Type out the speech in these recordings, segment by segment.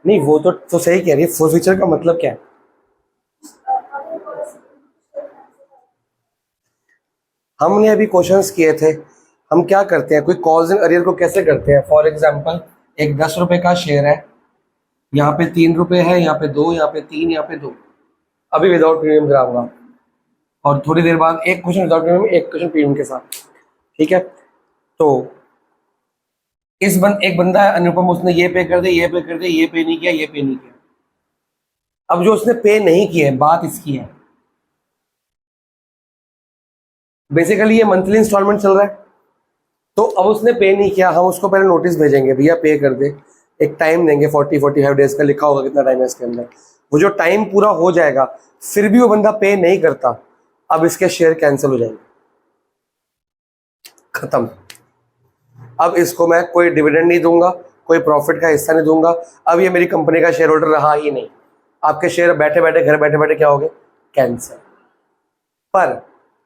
नहीं वो तो सही कह रही है, फोर फीचर का मतलब क्या है? हमने अभी क्वेश्चंस किए थे, हम क्या करते हैं, कोई कॉल्स इन अरियर को कैसे करते हैं। फॉर एग्जांपल एक 10 रुपए का शेयर है, यहाँ पे 3 रुपए है, यहाँ पे 2, यहाँ पे 3, यहाँ पे 2, अभी विदाउट प्रीमियम कराऊंगा, और थोड़ी देर बाद एक क्वेश्चन विदाउट प्रीमियम, एक क्वेश्चन प्रीमियम के साथ। ठीक है, तो एक बंदा है अनुपम, उसने ये पे कर दिया, ये पे कर दिया, ये पे नहीं किया, ये पे नहीं किया। अब जो उसने पे नहीं किया है, बात इसकी है, बेसिकली ये मंथली इंस्टॉलमेंट चल रहा है, तो अब उसने पे नहीं किया, हम उसको पहले नोटिस भेजेंगे, भैया पे कर दे, एक टाइम देंगे 40-45 डेज का, लिखा होगा कितना टाइम है इसके अंदर। वो जो टाइम पूरा हो जाएगा, फिर भी वो बंदा पे नहीं करता, अब इसके शेयर कैंसिल हो जाएंगे, खत्म। अब इसको मैं कोई डिविडेंड नहीं दूंगा, कोई प्रॉफिट का हिस्सा नहीं दूंगा, अब ये मेरी कंपनी का शेयर होल्डर रहा ही नहीं। आपके शेयर बैठे बैठे, घर बैठे बैठे क्या हो गए, कैंसिल। पर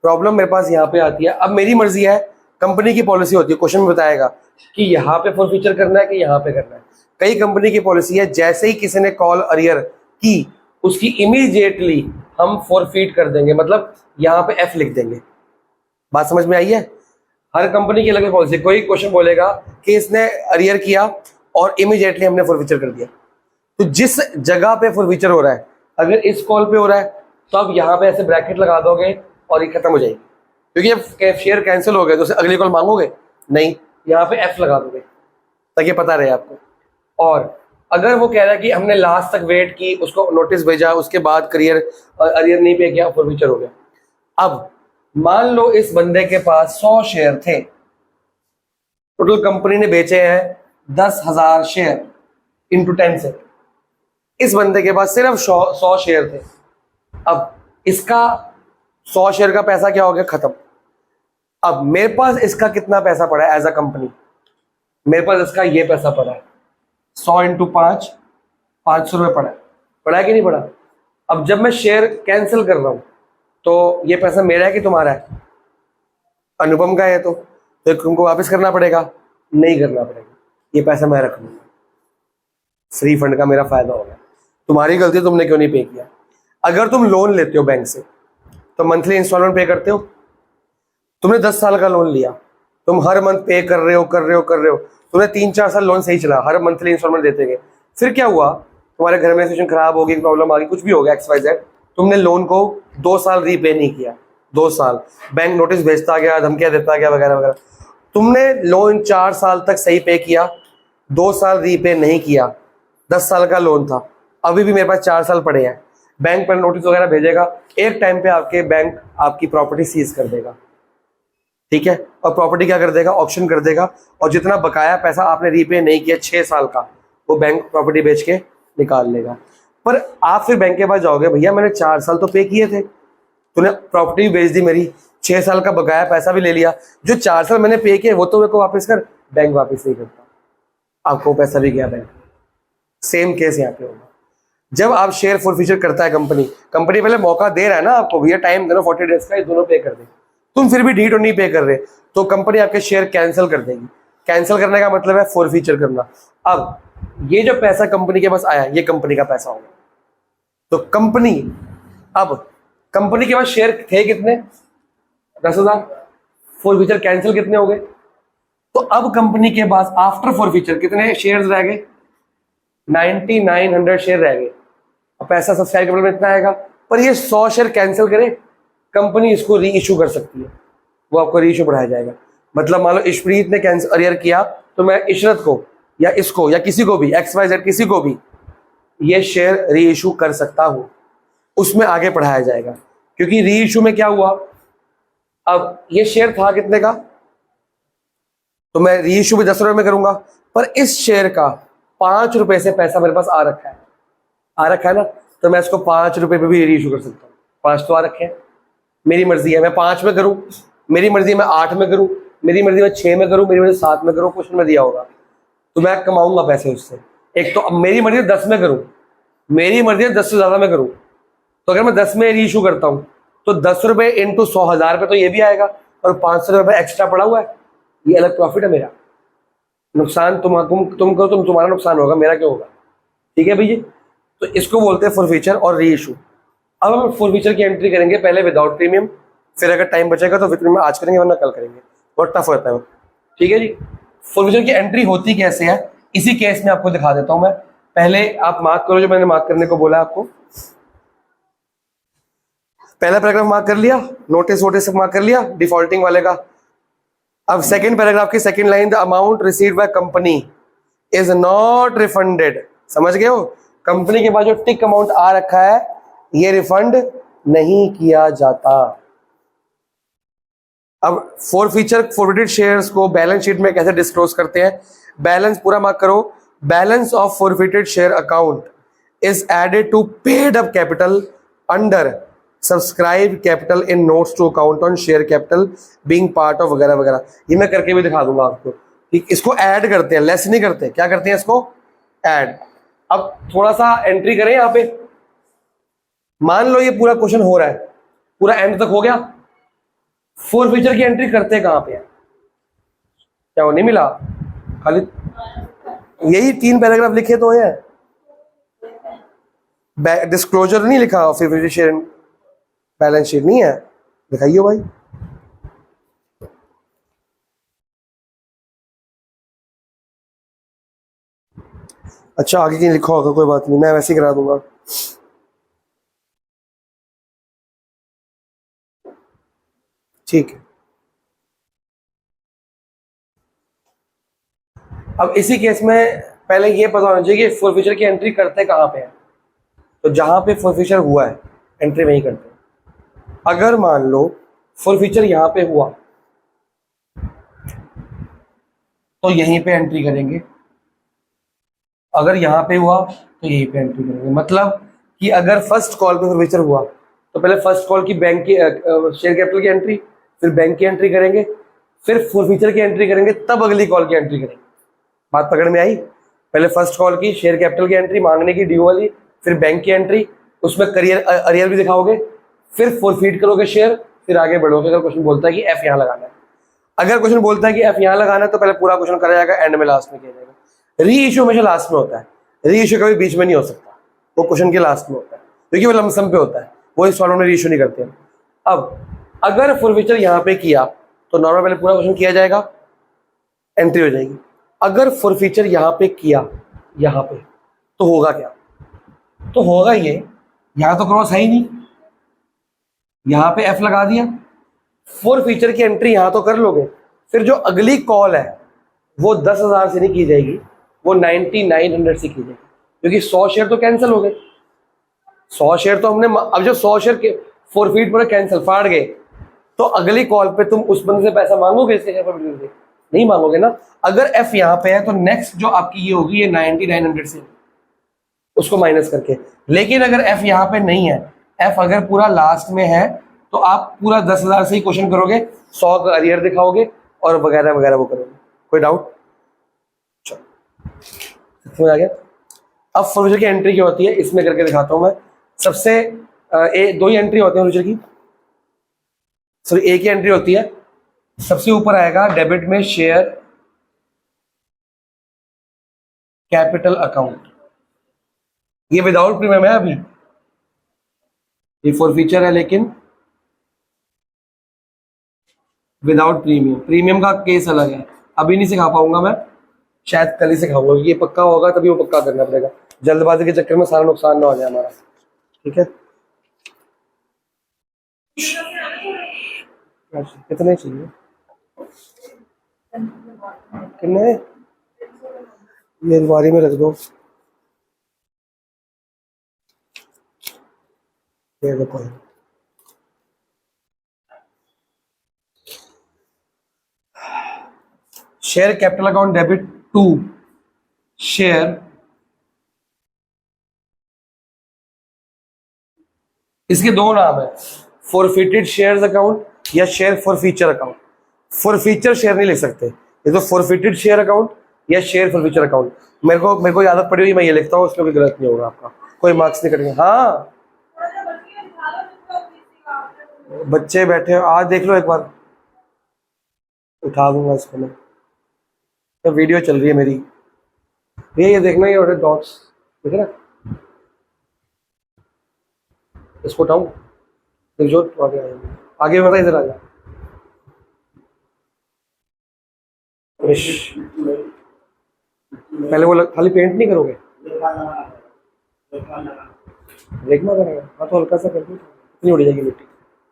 प्रॉब्लम मेरे पास यहाँ पे आती है, अब मेरी मर्जी है, कंपनी की पॉलिसी होती है, क्वेश्चन में बताएगा कि यहाँ पे फॉर फ्यूचर करना है कि यहाँ पे करना है। कई कंपनी की पॉलिसी है, जैसे ही किसी ने कॉल अरियर की, उसकी इमीडिएटली हम फॉरफीट कर देंगे, मतलब यहाँ पे एफ लिख देंगे। बात समझ में आई है? हर कंपनी की अलग पॉलिसी। कोई क्वेश्चन बोलेगा कि इसने अरियर किया और इमीडिएटली हमने फॉरफीचर कर दिया, तो जिस जगह पे फॉरफीचर हो रहा है, अगर इस कॉल पे हो रहा है, तो आप यहाँ पे ऐसे ब्रैकेट लगा दोगे और ये खत्म हो जाएगी, क्योंकि जब शेयर कैंसिल हो गए तो अगली कॉल मांगोगे नहीं, यहाँ पे एफ लगा दोगे ताकि पता रहे आपको। और अगर वो कह रहा है कि हमने लास्ट तक वेट की, उसको नोटिस भेजा, उसके बाद अरियर नहीं पे किया, फॉरफीचर हो गया। अब मान लो इस बंदे के पास 100 शेयर थे, टोटल कंपनी ने बेचे हैं 10,000 शेयर इंटू 10 से, इस बंदे के पास सिर्फ 100 शेयर थे। अब इसका 100 शेयर का पैसा क्या हो गया, खत्म। अब मेरे पास इसका कितना पैसा पड़ा है एज अ कंपनी, मेरे पास इसका ये पैसा पड़ा है 100 इंटू 5, 500 रुपये पड़ा है कि नहीं पड़ा? अब जब मैं शेयर कैंसिल कर रहा हूं, तो ये पैसा मेरा है कि तुम्हारा है? अनुपम का है, तो तुमको वापस करना पड़ेगा? नहीं करना पड़ेगा, ये पैसा मैं रख लूंगा, फ्री फंड का मेरा फायदा होगा। तुम्हारी गलती, तुमने क्यों नहीं पे किया। अगर तुम लोन लेते हो बैंक से, तो मंथली इंस्टॉलमेंट पे करते हो। तुमने 10 साल का लोन लिया, तुम हर मंथ पे कर रहे हो, तुमने 3-4 साल लोन सही चला, हर मंथली इंस्टॉलमेंट देते गए। फिर क्या हुआ, तुम्हारे घर में सिचुएशन खराब हो गई, प्रॉब्लम आ गई, कुछ भी हो गया, XYZ, तुमने लोन को 2 साल रीपे नहीं किया, 2 साल बैंक नोटिस भेजता गया, धमकियां देता गया, वगैरह वगैरह। तुमने लोन 4 साल तक सही पे किया, 2 साल रीपे नहीं किया, 10 साल का लोन था, अभी भी मेरे पास 4 साल पड़े हैं, बैंक पर नोटिस वगैरह भेजेगा, एक टाइम पे आपके बैंक आपकी प्रॉपर्टी सीज कर देगा। ठीक है, और प्रॉपर्टी क्या कर देगा, ऑक्शन कर देगा, और जितना बकाया पैसा आपने रीपे नहीं किया 6 साल का, वो बैंक प्रॉपर्टी बेच के निकाल लेगा। पर आप फिर बैंक के पास जाओगे, भैया मैंने 4 साल तो पे किए थे, तूने प्रॉपर्टी भी बेच दी मेरी, 6 साल का बकाया पैसा भी ले लिया, जो 4 साल मैंने पे किए वो तो मेरे को वापस कर। बैंक वापस नहीं करता, आपको पैसा भी गया बैंक। सेम केस यहाँ पे होगा। जब आप शेयर फॉरफीचर करता है कंपनी पहले मौका दे रहा है ना आपको, भैया टाइम दे 40 डेज का, ये दोनों पे कर दे, तुम फिर भी ढीठ और नहीं पे कर रहे, तो कंपनी आपके शेयर कैंसिल कर देगी। कैंसिल करने का मतलब है फॉरफीचर करना। अब ये जो पैसा कंपनी के पास आया, ये कंपनी का पैसा होगा, तो कंपनी के पास शेयर थे कितने, 10,000, फॉरफीचर कैंसिल कितने हो गए, तो अब कंपनी के पास आफ्टर फॉरफीचर कितने शेयर रह गए, 9900 शेयर रह गए। अब पैसा सब्सक्राइब कैपिटल में इतना आएगा, पर ये 100 शेयर कैंसिल करे, कंपनी इसको री इशू कर सकती है, वो आपको री इशू बढ़ाया जाएगा। मतलब मान लो इशप्रीत ने कैंसिल अरियर किया, तो मैं इशरत को या इसको या किसी को भी XYZ किसी को भी ये शेयर री इशू कर सकता हूं, उसमें आगे बढ़ाया जाएगा। क्योंकि री इशू में क्या हुआ, अब ये शेयर था कितने का, तो मैं री इशू भी 10 रुपए में करूंगा, पर इस शेयर का 5 रुपए से पैसा मेरे पास आ रखा है ना, तो मैं इसको 5 रुपए पे भी री इशू कर सकता हूँ। 5 तो आ रखे हैं, मेरी मर्जी है, मैं 5 में करूं, मेरी मर्जी मैं 8 में करूं, मेरी मर्जी मैं 6 में करूं, मेरी मर्जी 7 में करूं, क्वेश्चन में दिया होगा, तो मैं कमाऊंगा पैसे उससे। एक तो अब मेरी मर्जी 10 में करूं, मेरी मर्जी 10 से ज्यादा में करूं, तो अगर मैं 10 में री इशू करता हूं, तो 10 रुपए इंटू 100,000 रुपए तो ये भी आएगा, और 500 रुपए एक्स्ट्रा पड़ा हुआ है, ये अलग प्रॉफिट है मेरा। नुकसान तुम्हारा नुकसान होगा, मेरा क्यों होगा? ठीक है भैया, तो इसको बोलते हैं फॉरफीचर और री इशू। अब हम फॉरफीचर की एंट्री करेंगे पहले विदाउट प्रीमियम, फिर अगर टाइम बचेगा तो विद प्रीमियम आज करेंगे वरना कल करेंगे, बहुत टफ होता है वो। ठीक है जी, फॉरफीचर की एंट्री होती कैसे है इसी केस में आपको दिखा देता हूं मैं। पहले आप मार्क करो जो मैंने मार्क करने को बोला आपको। पहला पैराग्राफ मार्क कर लिया, नोटिस वोटिस मार्क कर लिया डिफॉल्टिंग वाले का। अब सेकंड पैराग्राफ की second line, the amount received by company is not refunded. समझ गए हो, कंपनी के पास जो टिक अमाउंट आ रखा है ये रिफंड नहीं किया जाता। अब फॉरफीटेड शेयर्स को बैलेंस शीट में कैसे डिस्क्लोज करते हैं, बैलेंस पूरा मार्क करो। Balance of forfeited share account is added to paid up capital under subscribe capital in notes to account on share capital being part of वगैरह वगैरह। ये मैं करके भी दिखा दूंगा आपको। ठीक, इसको ऐड करते हैं, लेस नहीं करते। क्या करते हैं इसको? ऐड। अब थोड़ा सा एंट्री करें यहां पे। मान लो ये पूरा क्वेश्चन हो रहा है, पूरा एंड तक हो गया, फॉरफीचर की एंट्री करते कहां पे है? क्या वो नहीं मिला? खाली यही 3 पैराग्राफ लिखे तो हैं, डिस्क्लोजर नहीं लिखा, फॉरफीटेड शेयर बैलेंस शीट नहीं है, दिखाइए भाई। अच्छा आगे की लिखा होगा, कोई बात नहीं, मैं वैसे ही करा दूंगा। ठीक है, अब इसी केस में पहले ये पता होना चाहिए कि फॉरफीचर की एंट्री करते कहां पे है। तो जहां पे फॉरफीचर हुआ है एंट्री वहीं करते हैं। अगर मान लो फॉरफीचर यहां पे हुआ तो यहीं पे एंट्री करेंगे, अगर यहां पे हुआ तो यहीं पे एंट्री करेंगे। मतलब कि अगर फर्स्ट कॉल पे फॉरफीचर हुआ तो पहले फर्स्ट कॉल की बैंक की शेयर कैपिटल की एंट्री, फिर बैंक की एंट्री करेंगे, फिर फॉरफीचर की एंट्री करेंगे, तब अगली कॉल की एंट्री करेंगे। बात पकड़ में आई? पहले फर्स्ट कॉल की शेयर कैपिटल की एंट्री मांगने की ड्यू वाली, फिर बैंक की एंट्री, उसमें करियर अरियर भी दिखाओगे, फिर फॉरफीट करोगे शेयर, फिर आगे बढ़ोगे। अगर क्वेश्चन बोलता है कि एफ यहाँ लगाना है, अगर क्वेश्चन बोलता है कि एफ यहाँ लगाना है तो पहले पूरा क्वेश्चन करा जाएगा, एंड में लास्ट में किया जाएगा। री इशू हमेशा लास्ट में होता है, री इशू कभी बीच में नहीं हो सकता, वो क्वेश्चन के लास्ट में होता है क्योंकि वो लमसम पे होता है, वो इस सॉल्व में री इशू नहीं करते हैं। अब अगर फॉरफीचर यहाँ पे किया तो नॉर्मल पहले पूरा क्वेश्चन किया जाएगा, एंट्री हो जाएगी। अगर फॉरफीचर यहाँ पे किया यहाँ पे तो होगा क्या? तो होगा ये, यहां तो क्रॉस है ही नहीं, यहां पे एफ लगा दिया, फॉरफीचर की एंट्री यहां तो कर लोगे, फिर जो अगली कॉल है वो 10,000 से नहीं की जाएगी, वो 9900 से की जाएगी, क्योंकि 100 शेयर तो कैंसिल हो गए। 100 शेयर तो हमने, अब जब 100 शेयर के फॉरफीट पर कैंसिल फाड़ गए तो अगली कॉल पे तुम उस बंदे से पैसा मांगोगे इसके शेयर पर? नहीं मांगोगे ना। अगर एफ यहाँ पे है तो नेक्स्ट जो आपकी ये होगी ये 9900 से उसको माइनस करके। लेकिन अगर एफ यहाँ पे नहीं है, एफ अगर पूरा लास्ट में है तो आप पूरा 10,000 से ही क्वेश्चन करोगे, 100 का अरियर दिखाओगे और वगैरह वगैरह वो करोगे। कोई डाउट? समझ आ गया? अब फॉरफीचर की एंट्री क्या होती है इसमें करके दिखाता हूं मैं। सबसे दो ही एंट्री होती है फॉरफीचर की, सॉरी एक ही एंट्री होती है। सबसे ऊपर आएगा डेबिट में शेयर कैपिटल अकाउंट, ये विदाउट प्रीमियम है, अभी ये फॉरफीचर है लेकिन विदाउट प्रीमियम। प्रीमियम का केस अलग है, अभी नहीं सिखा पाऊंगा मैं, शायद कल ही सिखाऊंगा, ये पक्का होगा तभी वो पक्का करना पड़ेगा, जल्दबाजी के चक्कर में सारा नुकसान ना हो जाए हमारा। ठीक है, कितने चाहिए? कितने? ये अलमारी में रख दो। ये देखो, share capital account debit to share इसके दो नाम है, फॉरफिटेड शेयर्स अकाउंट या share forfeiture account. Forfeiture share नहीं लिख सकते, ये तो फॉरफिटेड शेयर अकाउंट या शेयर फॉरफीचर अकाउंट। मेरे को आदत पड़ी हुई, मैं ये लिखता हूँ, उसमें कोई गलत नहीं होगा, आपका कोई मार्क्स नहीं कटेंगे। हाँ बच्चे बैठे हो, आज देख लो एक बार, उठा दूंगा इसको मैं, तो वीडियो चल रही है मेरी, ये देखना ही, और डॉट्स ठीक है ना, इसको उठाऊं, जो तो आगे आएंगे, आगे बता, इधर आ जा। पहले वो खाली पेंट नहीं करोगे, देखना करेगा, हाँ तो हल्का सा कर दो, इतनी उड़ जाएगी मिट्टी,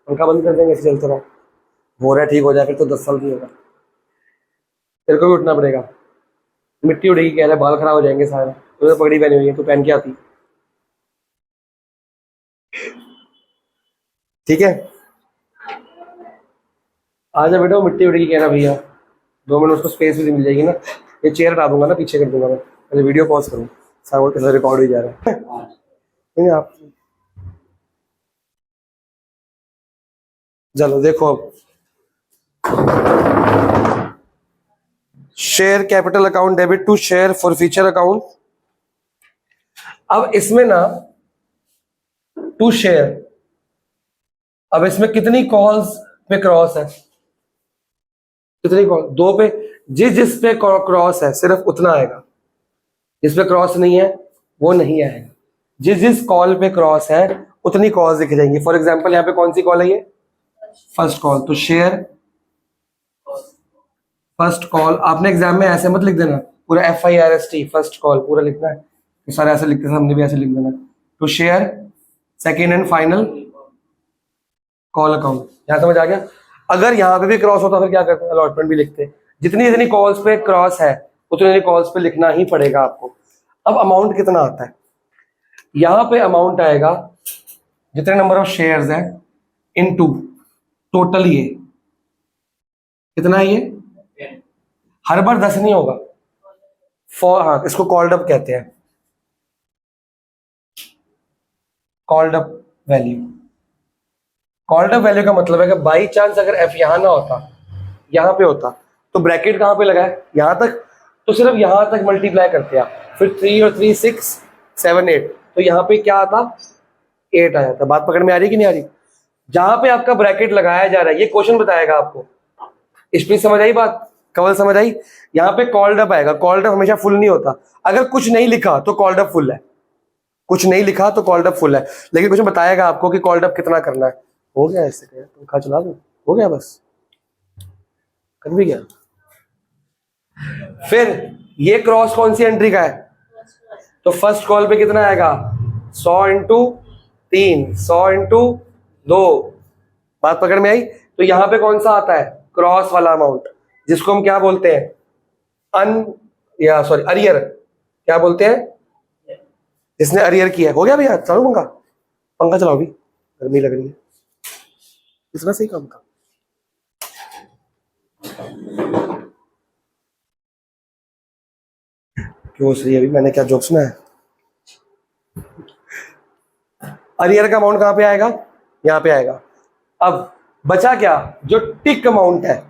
पंखा बंद कर देंगे, ऐसे चलते रहो, हो रहा है ठीक हो जाए, फिर तो 10 साल नहीं होगा, तेरे को भी उठना पड़ेगा, मिट्टी उड़ेगी, कह रहा है बाल खराब हो जाएंगे सारे, तो पगड़ी पहनी हुई है, तू पहन के आती, ठीक है, आजा बेटा, वो मिट्टी उड़ेगी, कह रहा भैया, 2 मिनट उसको स्पेस भी मिल जाएगी ना, ये चेयर हटा दूंगा ना, पीछे कर दूंगा मैं, पहले वीडियो पॉज करूँ, साउंड कैसा रिकॉर्ड हो जा रहा है। नहीं आप चलो देखो, अब share capital account debit to share forfeiture account. अब इसमें ना टू शेयर, अब इसमें कितनी कॉल्स पे क्रॉस है, कितनी कॉल, 2 पे, जिस पे क्रॉस है सिर्फ उतना आएगा, जिस पे क्रॉस नहीं है वो नहीं आएगा, जिस कॉल पे क्रॉस है उतनी कॉल्स दिख जाएंगी। फॉर एग्जांपल यहाँ पे कौन सी कॉल है, ये फर्स्ट कॉल, तो शेयर फर्स्ट कॉल, आपने एग्जाम में ऐसे मत लिख देना पूरा FIRST फर्स्ट कॉल पूरा लिखना है, तो सारे ऐसे लिखते थे, हमने भी ऐसे लिख देना, to share second and final call account, यहां समझ आ गया। अगर यहाँ पे भी क्रॉस होता फिर क्या करते हैं, अलॉटमेंट भी लिखते हैं, जितनी जितनी कॉल्स पे क्रॉस है उतनी कॉल्स पे लिखना ही पड़ेगा आपको। अब अमाउंट कितना आता है, यहाँ पे अमाउंट आएगा जितने नंबर ऑफ शेयर्स है इनटू टोटल, ये कितना है, ये हर बार 10 नहीं होगा, हाँ इसको कॉल्ड अप कहते हैं, called up value. Called up value का मतलब है कि बाई चांस अगर एफ यहां ना होता, यहां पे होता, तो ब्रैकेट कहां पे लगा है, यहां तक, तो सिर्फ यहां तक मल्टीप्लाई करते आप, फिर 3 और 3 6 7 8, तो यहां पे क्या आता, 8 आ जाता। बात पकड़ में आ रही कि नहीं आ रही, जहां पे आपका ब्रैकेट लगाया जा रहा है ये क्वेश्चन बताएगा आपको, इसमें समझ आई बात, कवल समझ आई। यहाँ पे कॉल्ड अप आएगा, कॉल्ड अप हमेशा फुल नहीं होता, अगर कुछ नहीं लिखा तो कॉल्ड अप फुल है, कुछ नहीं लिखा तो कॉल्ड अप फुल है, लेकिन कुछ बताएगा आपको कि कॉल्ड अप कितना करना है। हो गया, ऐसे पंखा चला दो, हो गया, बस कर भी गया। फिर ये क्रॉस कौन सी एंट्री का है, तो फर्स्ट कॉल पे कितना आएगा, 100 इंटू 3, 100 इंटू 2, बात पकड़ में आई। तो यहां पे कौन सा आता है, क्रॉस वाला अमाउंट, जिसको हम क्या बोलते हैं, अरियर, क्या बोलते हैं, जिसने अरियर किया। हो गया भैया, चलो पंखा, पंखा चलाओ भी, गर्मी लग रही है, इतना सही काम का। क्यों सही, अभी मैंने क्या जोक सुना है। अरियर का अमाउंट कहां पे आएगा, यहां पे आएगा। अब बचा क्या, जो टिक अमाउंट है,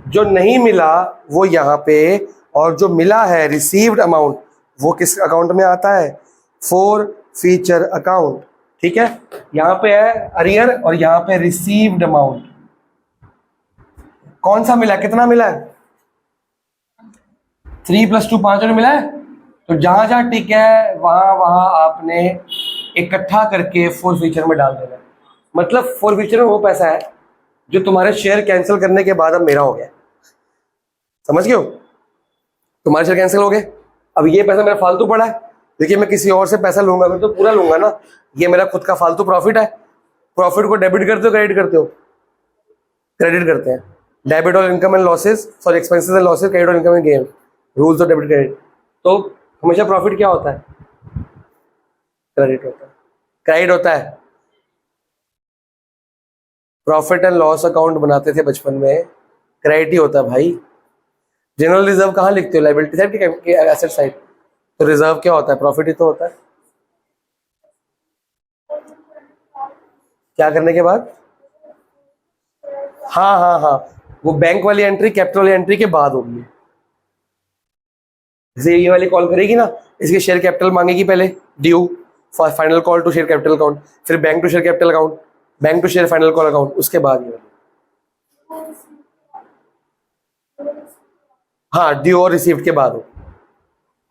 जो नहीं मिला वो यहां पे, और जो मिला है रिसीव्ड अमाउंट वो किस अकाउंट में आता है, फॉर फ्यूचर अकाउंट, ठीक है। यहां पे है अरियर और यहां पे रिसीव्ड अमाउंट, कौन सा मिला, कितना मिला है, 3 + 2 5 और मिला है। तो जहां जहां टिक है वहां वहां आपने इकट्ठा करके फॉर फ्यूचर में डाल देना, मतलब फॉर फ्यूचर में वो पैसा है जो तुम्हारे शेयर कैंसिल करने के बाद अब मेरा हो गया, समझ गए हो, तुम्हारे शेयर कैंसिल हो गए, अब ये पैसा मेरा फालतू पड़ा है, देखिए मैं किसी और से पैसा लूंगा फिर तो पूरा लूंगा ना, ये मेरा खुद का फालतू प्रॉफिट है। प्रॉफिट को डेबिट करते हो क्रेडिट करते हो, क्रेडिट करते हैं, डेबिट और income and losses, sorry expenses and losses, credit और income and gain, rules of debit credit. तो हमेशा प्रॉफिट क्या होता है, क्रेडिट होता है, क्रेडिट होता है। प्रॉफिट एंड लॉस अकाउंट बनाते थे बचपन में, क्रेडिट ही होता है भाई। जनरल रिजर्व कहाँ लिखते हो, लाइबिलिटी साइड की एसेट साइड, तो रिजर्व क्या होता है, प्रॉफिट ही तो होता है। क्या करने के बाद, हाँ हाँ हाँ, वो बैंक वाली एंट्री कैपिटल वाली एंट्री के बाद होगी, जैसे ये वाली कॉल करेगी ना, इसके शेयर कैपिटल मांगेगी पहले, due final call to share capital account, फिर bank to share capital account, bank to share final call account, उसके बाद ये, हाँ ड्यू और रिसीव्ड के बाद हो।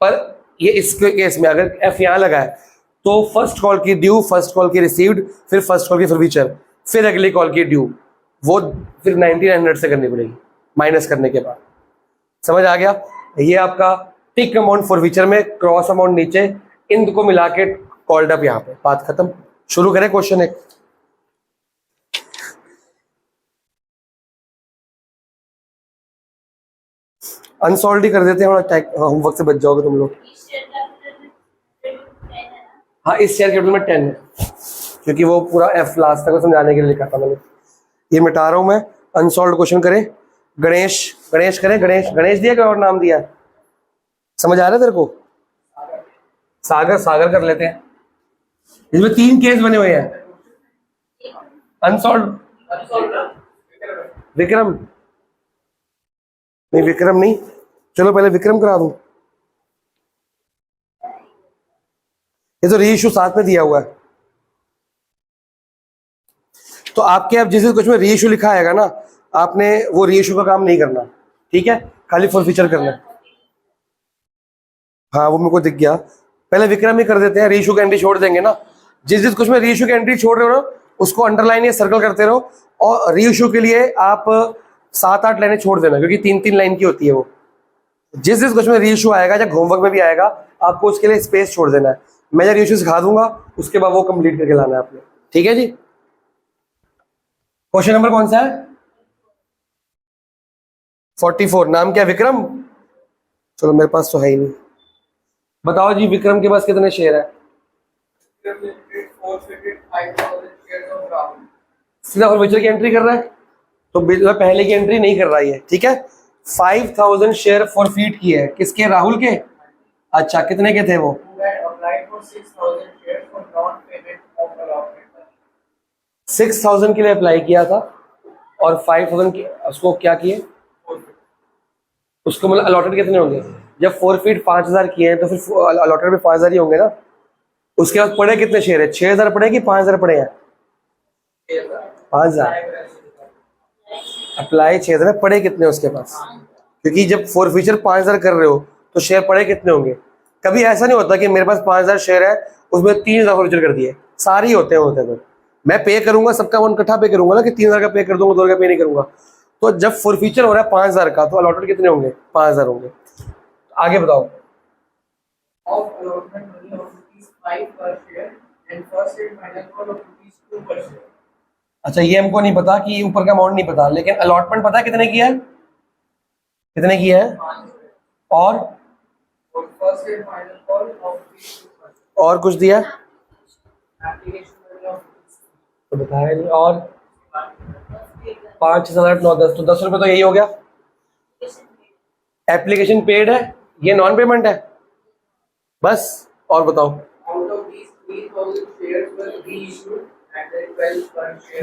पर ये इसके केस में अगर एफ यहाँ लगा है तो फर्स्ट कॉल की ड्यू, फर्स्ट कॉल की रिसीव्ड, फिर फर्स्ट कॉल की फॉरफीचर, फिर अगली कॉल की ड्यू, वो फिर 1900 से करनी पड़ेगी माइनस करने के बाद। समझ आ गया? ये आपका टिक अमाउंट फॉरफीचर में, क्रॉस अमाउंट नीचे, इन को मिला के कॉल्ड अप यहाँ पे। बात खत्म। शुरू करें क्वेश्चन एक। अनसॉल्व ही कर देते हैं और होमवर्क से बच जाओगे तुम लोग। हाँ, इस शेयर कैपिटल में 10 है, क्योंकि वो पूरा एफ लास्ट तक समझाने के लिए लिखा था मैंने। ये मिटा रहा हूं मैं। अनसॉल्व क्वेश्चन करें। गणेश, गणेश करें। गणेश, गणेश दिया क्या और नाम दिया? समझ आ रहा है तेरे को? सागर, सागर कर लेते हैं। इसमें 3 केस बने हुए हैं। अनसॉल्व विक्रम नहीं, विक्रम नहीं, चलो पहले विक्रम करा दूं। ये तो रीइश्यू साथ में दिया हुआ है। तो आपके अब जिस कुछ में रीइश्यू लिखा आएगा ना, आपने वो रीइश्यू का काम नहीं करना, ठीक है? खाली फॉरफीचर करना है। हाँ, वो मेरे को दिख गया। पहले विक्रम ही कर देते हैं, रीइश्यू की एंट्री छोड़ देंगे ना। जिस कुछ में रीइश्यू की एंट्री छोड़ रहे हो ना, उसको अंडरलाइन या सर्कल करते रहो, और रीइश्यू के लिए आप 7-8 लाइनें छोड़ देना, क्योंकि 3-3 लाइन की होती है वो। जिस कुछ में रीइश्यू आएगा या होमवर्क में भी आएगा, आपको उसके लिए स्पेस छोड़ देना है। मैं जब रीइश्यू सिखा दूंगा, उसके बाद वो कंप्लीट करके लाना है आपने, ठीक है जी? क्वेश्चन नंबर कौन सा है? 44। नाम क्या? विक्रम। चलो, मेरे पास तो है ही नहीं। बताओ जी, विक्रम के पास कितने शेयर है? सीधा फॉरफीचर की एंट्री कर रहा है, तो पहले की एंट्री नहीं कर रहा है, ठीक है? 5000 शेयर फॉरफीट की है। किसके? राहुल के। अच्छा, कितने के थे वो? 6000 के लिए अप्लाई किया था, और 5000 की उसको क्या किए? उसको मतलब अलॉटेड कितने होंगे? जब फॉरफीट 5000 किए हैं तो फिर अलॉटेड में 5000 ही होंगे ना। उसके बाद पड़े कितने शेयर है? 6000 पड़े कि 5000 पड़े हैं? 5000। अप्लाई 6000, पड़े कितने उसके पास? क्योंकि जब फॉरफीचर 5000 कर रहे हो तो शेयर पड़े कितने होंगे? कभी ऐसा नहीं होता कि मेरे पास 5000 शेयर है, उसमें 3000 फॉरफीचर कर दिए। सारे ही होते हैं तो मैं पे करूंगा, सबका वन इकट्ठा पे करूंगा ना, कि 3000 का पे कर दूंगा, 2000 का पे नहीं करूंगा। तो जब फॉरफीचर हो रहा है 5000 का, तो अलॉटेड कितने होंगे? 5000 होंगे। आगे बताओ। अच्छा, ये हमको नहीं पता कि ऊपर का अमाउंट नहीं पता, लेकिन अलॉटमेंट पता है कितने की है? कितने की है? और कुछ दिया तो बताया नहीं। और 5, 7, 8, 9, 10, तो 10 रुपए तो यही हो गया। एप्लीकेशन पेड है, ये नॉन पेमेंट है बस। और बताओ।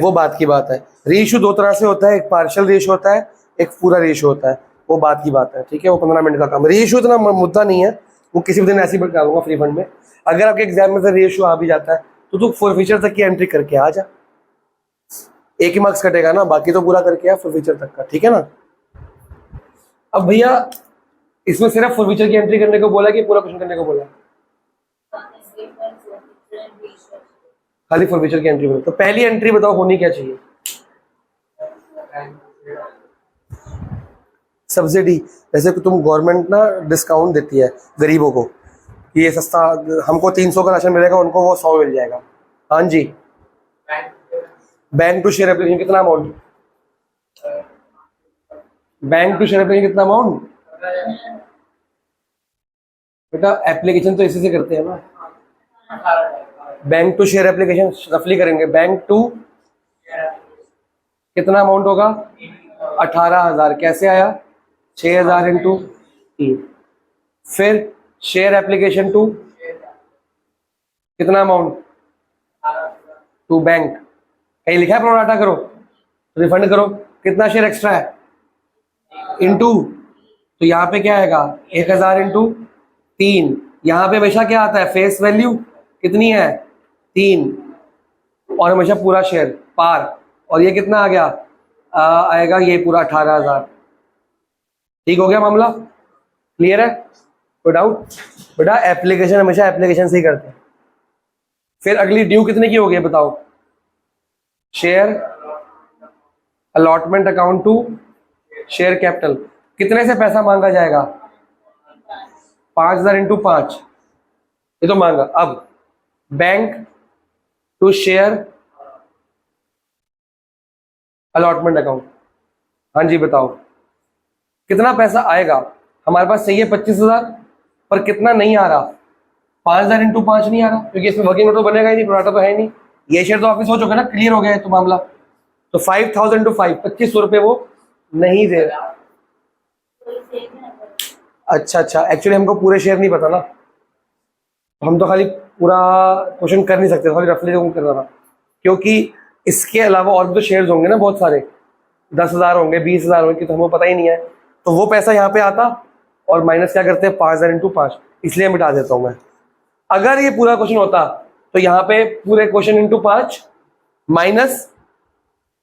वो बात की बात है। रीइश्यू 2 तरह से होता है, एक पार्शियल रीइश्यू होता है, एक पूरा रीइश्यू होता है। वो बात की बात है, ठीक है? वो 15 मिनट का काम। रीइश्यू इतना मुद्दा नहीं है, वो किसी भी दिन ऐसे ही बता दूंगा फ्री फंड में। अगर आपके एग्जाम में से रीइश्यू आ भी जाता है तो तू फॉरफीचर तक की एंट्री करके आ जा, एक ही मार्क्स कटेगा ना, बाकी तो पूरा करके आ फॉरफीचर तक का, ठीक है ना? अब भैया, इसमें सिर्फ फॉरफीचर की एंट्री करने को बोला कि पूरा क्वेश्चन करने को बोला? खाली फॉरफीचर की एंट्री बोला। तो पहली एंट्री बताओ होनी क्या चाहिए? सब्सिडी। जैसे कि तुम गवर्नमेंट ना डिस्काउंट देती है गरीबों को, कि ये सस्ता, हमको 300 का राशन मिलेगा, उनको वो 100 मिल जाएगा। हाँ जी। बैंक टू शेयर एप्लीकेशन कितना amount? Bank to share application कितना अमाउंट? बेटा, एप्लीकेशन तो इसी से करते हैं ना। बैंक टू शेयर एप्लीकेशन रफली करेंगे। बैंक टू कितना अमाउंट होगा? 18,000। कैसे आया? 6000 इंटू 3। फिर शेयर एप्लीकेशन टू कितना अमाउंट? To bank. कहीं लिखा है प्रोराटा करो, रिफंड करो? कितना शेयर एक्स्ट्रा है? इंटू, तो यहाँ पे क्या आएगा? 1000 इंटू 3। यहाँ पे हमेशा क्या आता है? फेस वैल्यू कितनी है? 3। और हमेशा पूरा शेयर पार। और ये कितना आ गया? आएगा ये पूरा 18,000। ठीक हो गया मामला? क्लियर है? कोई डाउट? बेटा एप्लीकेशन हमेशा एप्लीकेशन से ही करते हैं। फिर अगली ड्यू कितने की हो गई बताओ? Share allotment account to share capital, कितने से पैसा मांगा जाएगा? 5,000 इंटू 5, ये तो मांगा। अब bank to share allotment account, हाँ जी बताओ कितना पैसा आएगा? हमारे पास चाहिए 25,000, पर कितना नहीं आ रहा? 5,000 इंटू 5 नहीं आ रहा, क्योंकि इसमें वर्किंग नोट तो बनेगा ही नहीं, प्रोराटा तो है ही नहीं। ये शेयर तो आपने सोचोगे ना, क्लियर हो गया है तो मामला। तो 5,000 इंटू 5, 2500 रुपये वो नहीं दे रहा। अच्छा, एक्चुअली हमको पूरे शेयर नहीं पता ना, हम तो खाली पूरा क्वेश्चन कर नहीं सकते, खाली रफली कर रहा था, क्योंकि इसके अलावा और भी तो शेयर्स होंगे ना बहुत सारे, 10,000 होंगे, 20,000 होंगे, तो हमको पता ही नहीं है। तो वो पैसा यहाँ पे आता और माइनस क्या करते हैं? 5,000 इंटू 5, इसलिए मिटा देता हूँ मैं। अगर ये पूरा क्वेश्चन होता तो यहाँ पे पूरे क्वेश्चन इंटू 5 माइनस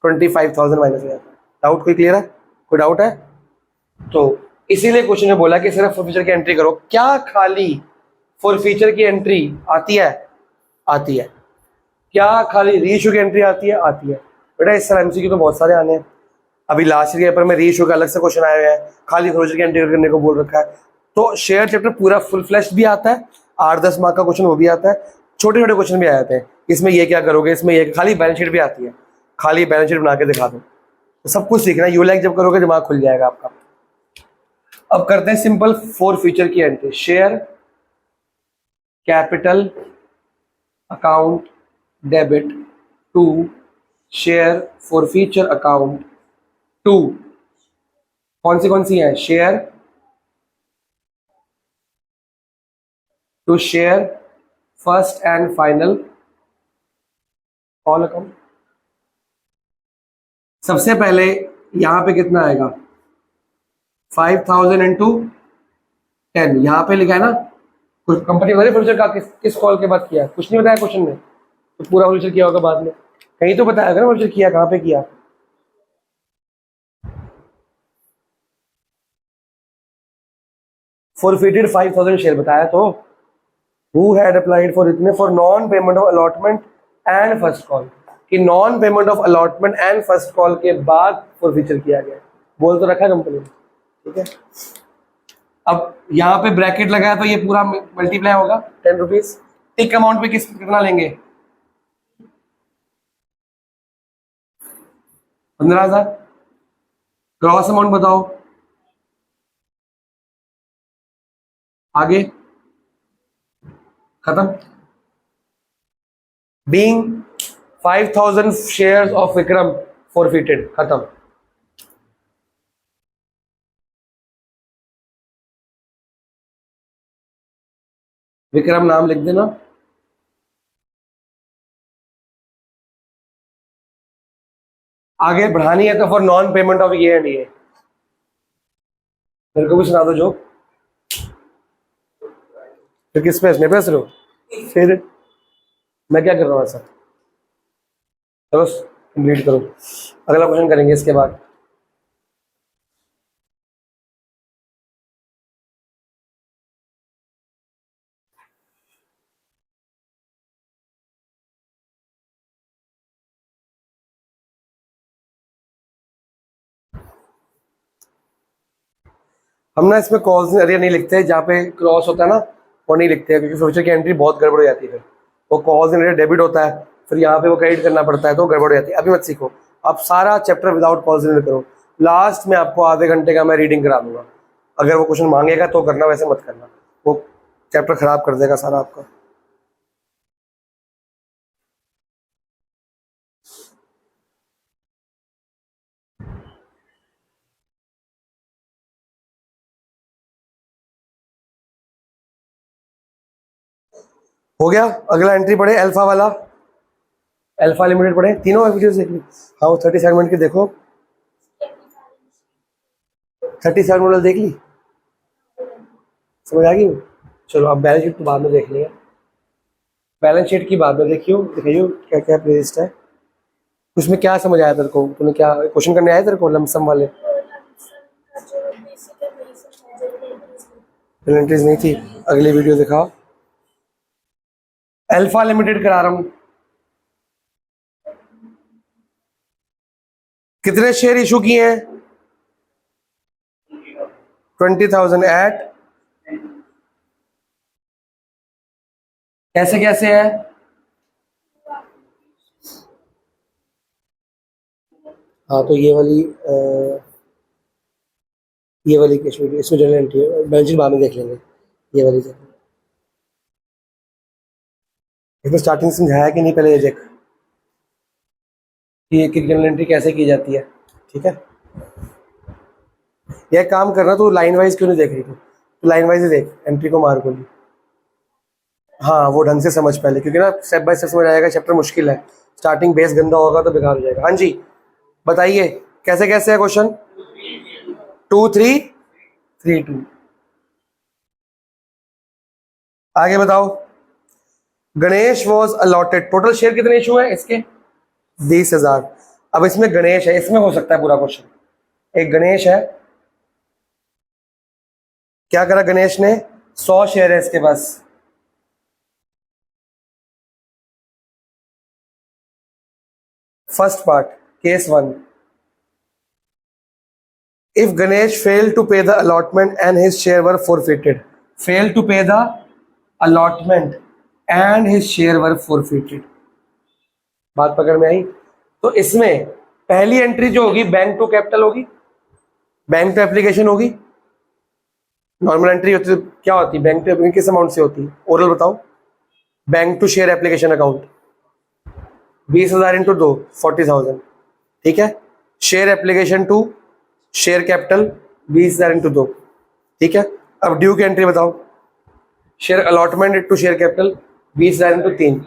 25,000 माइनस हो जाता। डाउट कोई क्लियर है? कोई डाउट है? तो इसीलिए क्वेश्चन में बोला कि सिर्फ फॉरफीचर की एंट्री करो। क्या खाली फॉरफीचर की एंट्री आती है? आती है। क्या खाली रीइश्यू की एंट्री आती है? आती है। बेटा इस तरह एमसीक्यू तो बहुत सारे आने हैं। अभी लास्ट ईयर के पेपर में रीइश्यू का अलग से क्वेश्चन आए हुए हैं, खाली फॉरफीचर की एंट्री करने को बोल रखा है। तो शेयर चैप्टर पूरा फुल फ्लैश भी आता है, 8-10 मार्क का क्वेश्चन वो भी आता है, छोटे छोटे क्वेश्चन भी आ जाते हैं। इसमें ये क्या करोगे, इसमें ये, खाली बैलेंस शीट भी आती है, खाली बैलेंस शीट बना के दिखा दो। तो सब कुछ सीखना, यूलैक जब करोगे दिमाग खुल जाएगा आपका। अब करते हैं सिंपल फॉरफीचर की entry. Share capital account debit to share forfeiture account to, कौन सी है? Share to share first and final call account. सबसे पहले यहां पे कितना आएगा? 5,000 इंटू 10, यहां पे लिखा है ना, कुछ कंपनी वाले फॉरफीचर का किस कॉल के बाद किया? कुछ नहीं बताया क्वेश्चन में, तो पूरा फॉरफीचर किया होगा बाद में, कहीं तो बताया ना फॉरफीचर किया, कहां पे किया? फॉरफिटेड 5,000 शेयर बताया तो। हु हैड अप्लाइड फॉर इतने for non payment of allotment and first call, कि non payment of allotment and first call के बाद फॉरफीचर किया गया। बोल तो रखा है कंपनी ने, ठीक है। अब यहाँ पे ब्रैकेट लगाया तो ये पूरा मल्टीप्लाई होगा 10 रुपीज। टिक अमाउंट पे कितना लेंगे? 15,000। क्रॉस अमाउंट बताओ आगे, खत्म। Being 5,000 shares of Vikram forfeited, खत्म। विक्रम नाम लिख देना। आगे बढ़ानी है तो फॉर नॉन पेमेंट ऑफ ये एंड ये। मेरे को भी सुना दो जो, फिर किस पे? मेरे पे सुनो, फिर मैं क्या कर रहा हूँ ऐसा? चलो कंप्लीट करो, अगला क्वेश्चन करेंगे इसके बाद। हम ना इसमें कॉल्स एरिया नहीं लिखते, जहाँ पे क्रॉस होता है ना वो नहीं लिखते हैं, क्योंकि फ्यूचर की एंट्री बहुत गड़बड़ हो जाती है। फिर वो कॉल्स एरिया डेबिट होता है, फिर यहाँ पे वो क्रेडिट करना पड़ता है, तो गड़बड़ हो जाती है। अभी मत सीखो, आप सारा चैप्टर विदाउट कॉल्स एरिया करो। लास्ट में आपको आधे घंटे का मैं रीडिंग करा दूंगा, अगर वो क्वेश्चन मांगेगा तो करना, वैसे मत करना, वो चैप्टर खराब कर देगा सारा आपका। हो गया। अगला एंट्री पढ़े अल्फा वाला, अल्फा लिमिटेड पढ़े, तीनों वीडियोस देख ली। हाँ 37 मिनट की देखो, 37 मिनट देख ली, समझ आ गई? चलो अब बैलेंस शीट तो बाद में देख लेंगे, बैलेंस शीट की बाद में देखियो, दिखाइयो क्या क्या प्लेलिस्ट है उसमें। क्या समझ आया तेरे को? तूने क्या क्वेश्चन करने आए तेरे को लमसम वाले? एंट्रीज नहीं थी, अगली वीडियो दिखाओ। अल्फा लिमिटेड करा रहा हूं, कितने शेयर इशू किए हैं? 20,000 एट, कैसे कैसे है? हाँ तो ये वाली कैश वीडियो, इसमें जनरल एंट्री है, बैलेंस शीट बाद में देख लेंगे। ये वाली जगह इसमें स्टार्टिंग समझाया कि नहीं पहले, ये देख कि एक जनरल एंट्री कैसे की जाती है, ठीक है। यह काम करना, तो लाइन वाइज क्यों नहीं देख रही तू लाइन वाइज ही देख, एंट्री को मार गोली। हाँ वो ढंग से समझ पहले, क्योंकि ना स्टेप बाय स्टेप समझ आएगा, चैप्टर मुश्किल है, स्टार्टिंग बेस गंदा होगा तो बेकार हो जाएगा। हाँ जी बताइए कैसे कैसे है क्वेश्चन? 2,3,3,2। आगे बताओ। Ganesh was allotted, total share कितने इशू है इसके? 20,000। अब इसमें गणेश है, इसमें हो सकता है पूरा क्वेश्चन। एक गणेश है, क्या करा गणेश ने? 100 शेयर है इसके पास। First part, case 1, if Ganesh failed to pay the allotment and his share were forfeited, failed to pay the allotment and his share were forfeited, बात पकड़ में आई? तो इसमें पहली एंट्री जो होगी बैंक टू कैपिटल होगी, बैंक टू एप्लीकेशन होगी। नॉर्मल एंट्री होती तो क्या होती? बैंक टू एप्लीकेशन किस अमाउंट से होती? ओरल बताओ। Bank to share application account 20,000 into 2 40,000, ठीक है। Share application to share capital 20,000 into 2, ठीक है। अब ड्यू की एंट्री बताओ। Share allotment to share capital 20,000 into 3।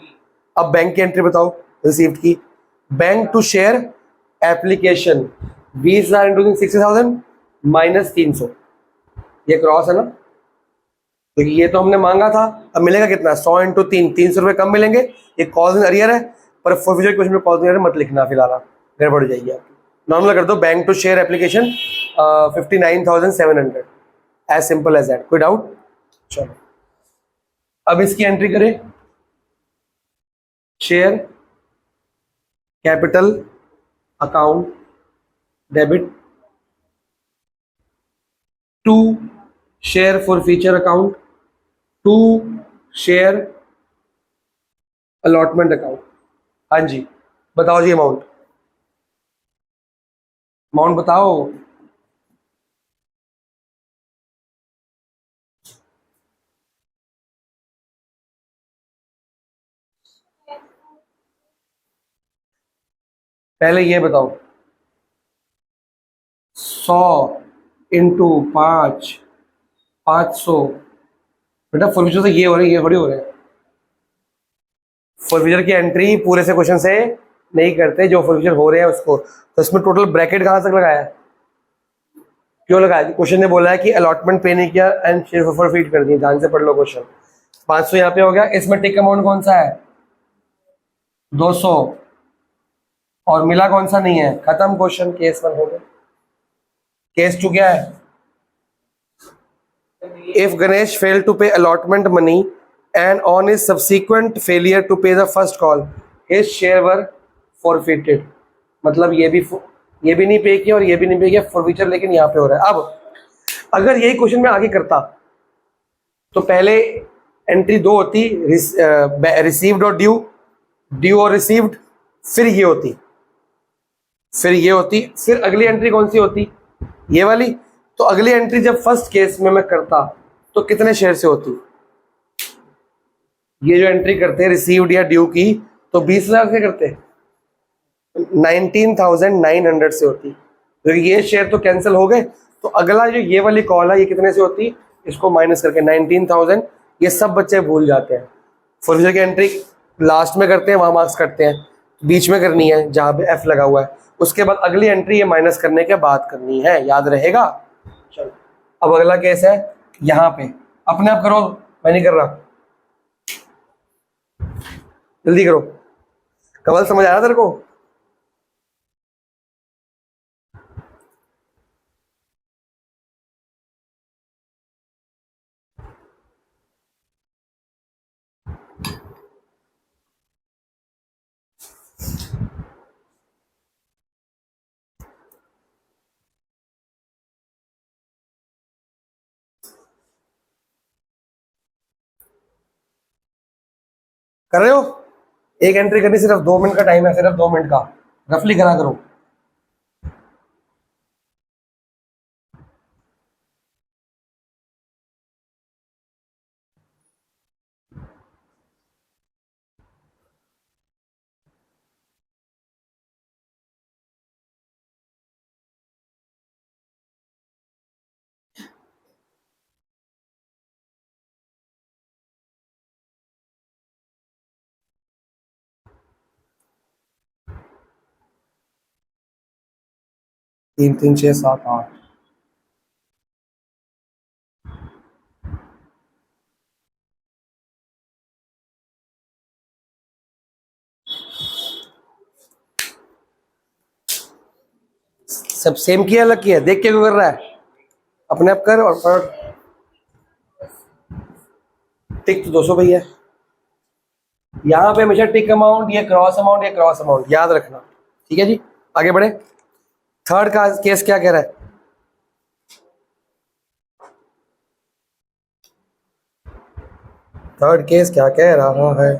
अब बैंक की एंट्री बताओ रिसीव्ड की। Bank to share application 20,000 into 60,000 minus 300, ये क्रॉस है ना, तो ये तो हमने मांगा था। अब मिलेगा कितना? 100 इंटू 3, 300 रुपये कम मिलेंगे। ये कॉल्स इन अरियर है, पर फॉर फ्यूचर क्वेश्चन में कॉल्स इन अरियर मत लिखना, फिलहाल गड़बड़ जाएगी आपकी। नॉर्मल कर दो, bank to share application 59,700, as simple as that. कोई डाउट? चलो अब इसकी एंट्री करें। Share capital account debit to share forfeiture account to share allotment account. हाँ जी बताओ जी, अमाउंट बताओ। पहले ये बताओ, 100 इंटू 5 500। बेटा फॉर्फ्यूचर तो ये हो रहे हैं, ये थोड़ी हो रहे हैं। फॉर्फ्यूचर की एंट्री पूरे से क्वेश्चन से नहीं करते, जो फॉर्फ्यूचर हो रहे हैं उसको। तो इसमें टोटल ब्रैकेट कहां तक लगाया है? क्यों लगाया? क्वेश्चन ने बोला है कि अलॉटमेंट पे नहीं किया एंड शेयर फॉरफीट कर दी। ध्यान से पढ़ लो क्वेश्चन। 500 यहाँ पे हो गया। इसमें टिक अमाउंट कौन सा है? 200, और मिला कौन सा नहीं है? खत्म क्वेश्चन। केस 1 हो गया। केस 2 क्या है? If Ganesh fail to pay allotment money and on his subsequent failure to pay the first call his share were forfeited. मतलब ये भी नहीं पे किया और ये भी नहीं पे किया फॉरफीचर, लेकिन यहाँ पे हो रहा है। अब अगर यही क्वेश्चन में आगे करता तो पहले एंट्री 2 होती, रिसीव्ड और ड्यू, ड्यू और रिसीव्ड, फिर ये होती, फिर अगली एंट्री कौन सी होती? ये वाली। तो अगली एंट्री जब फर्स्ट केस में मैं करता तो कितने शेयर से होती? ये जो एंट्री करते हैं रिसीव्ड या ड्यू की, तो 20,000 से करते, 19,900 से होती। तो ये शेयर तो कैंसिल हो गए, तो अगला जो ये वाली कॉल है ये कितने से होती? इसको माइनस करके 19,000। ये सब बच्चे भूल जाते हैं। फॉर्फ्यूचर की एंट्री लास्ट में करते हैं, वहां मार्क्स करते हैं, बीच में करनी है जहां पे एफ लगा हुआ है। उसके बाद अगली एंट्री ये माइनस करने के बाद करनी है, याद रहेगा। चलो अब अगला केस है यहाँ पे, अपने आप करो, मैं नहीं कर रहा, जल्दी करो। कमल समझ आया तेरे को? कर रहे हो? एक एंट्री करनी, सिर्फ 2 मिनट का टाइम है, सिर्फ 2 मिनट का, रफली करा करो। तीन तीन छः सात आठ, सब सेम किया, अलग किया? देख के क्यों कर रहा है? अपने आप कर। और टिक तो 200 भैया, यहाँ पे हमेशा टिक अमाउंट, ये क्रॉस अमाउंट, ये क्रॉस अमाउंट, याद रखना। ठीक है जी, आगे बढ़े। थर्ड का केस क्या कह रहा है? थर्ड केस क्या कह रहा है?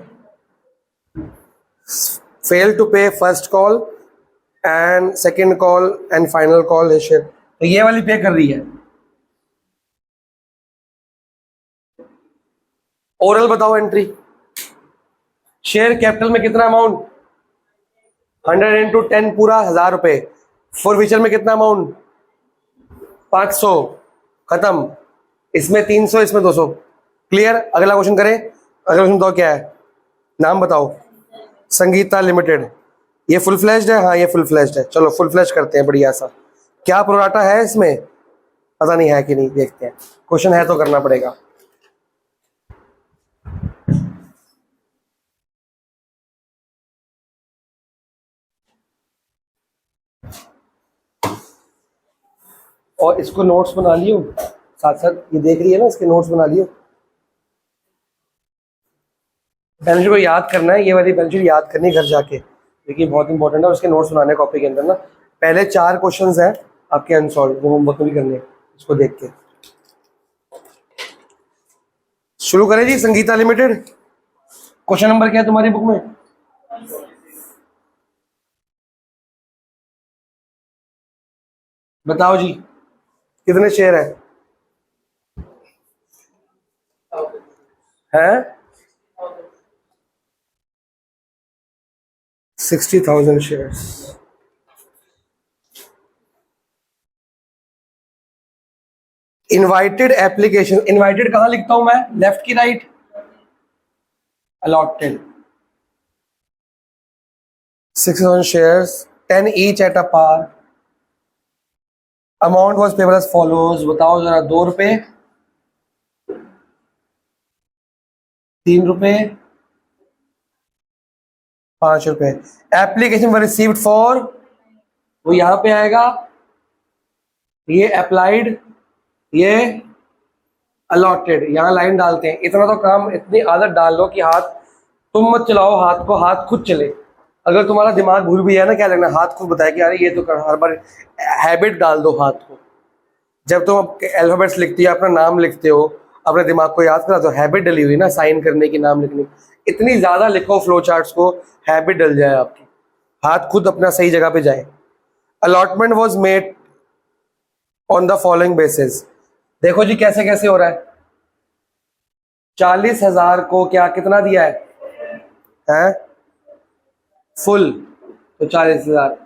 फेल टू पे first call and second call and final call है शेयर। तो ये वाली पे कर रही है। ओरल बताओ एंट्री। शेयर कैपिटल में कितना अमाउंट? 100 इंटू 10 पूरा 1000 रुपए। फॉरफिचर में कितना अमाउंट? 500। खत्म। इसमें 300, इसमें 200। क्लियर? अगला क्वेश्चन करें। अगला क्वेश्चन बताओ क्या है? नाम बताओ। संगीता लिमिटेड। ये फुल फ्लैश्ड है? हाँ ये फुल फ्लैश्ड है। चलो फुल फ्लैश करते हैं, बढ़िया सा। क्या प्रोराटा है इसमें? पता नहीं है कि नहीं, देखते हैं। क्वेश्चन है तो करना पड़ेगा। और इसको नोट्स बना लियो, साथ साथ ये देख रही है ना, इसके नोट्स बना लियो। बैलेंस शीट को याद करना है, ये वाली बैलेंस शीट याद करनी घर जाके, देखिए बहुत इंपॉर्टेंट है। उसके नोट्स बनाने कॉपी के अंदर ना। पहले 4 क्वेश्चंस हैं आपके अनसॉल्व, वो होमवर्क भी करने हैं, इसको देख के। शुरू करें जी। संगीता लिमिटेड, क्वेश्चन नंबर क्या है तुम्हारी बुक में? बताओ जी, कितने शेयर है? हैं? 60,000 शेयर्स। इनवाइटेड एप्लीकेशन, इनवाइटेड कहां लिखता हूं मैं? लेफ्ट की right? Allotted 6,000 shares, 10 each at a par. Amount was payable as follows. बताओ जरा। 2 रुपए, 3 रुपए, 5 रुपए। एप्लीकेशन वर रिसीव्ड फॉर, वो यहां पे आएगा, ये अप्लाइड, ये अलॉटेड। यहां लाइन डालते हैं। इतना तो काम, इतनी आदत डाल लो कि हाथ तुम मत चलाओ, हाथ को, हाथ खुद चले। अगर तुम्हारा दिमाग भूल भी है ना, क्या लगना, हाथ खुद बताए कि अरे ये तो कर। हर बार हैबिट डाल दो हाथ को। जब तुम अल्फाबेट्स लिखती हो, अपना नाम लिखते हो, अपने दिमाग को याद करा, तो हैबिट डली हुई ना साइन करने की, नाम लिखने की। इतनी ज्यादा लिखो फ्लो चार्ट्स को, हैबिट डल जाए आपकी, हाथ खुद अपना सही जगह पे जाए। Allotment was made on the following basis. देखो जी कैसे कैसे हो रहा है। 40,000 को क्या कितना दिया है? फुल, तो 40,000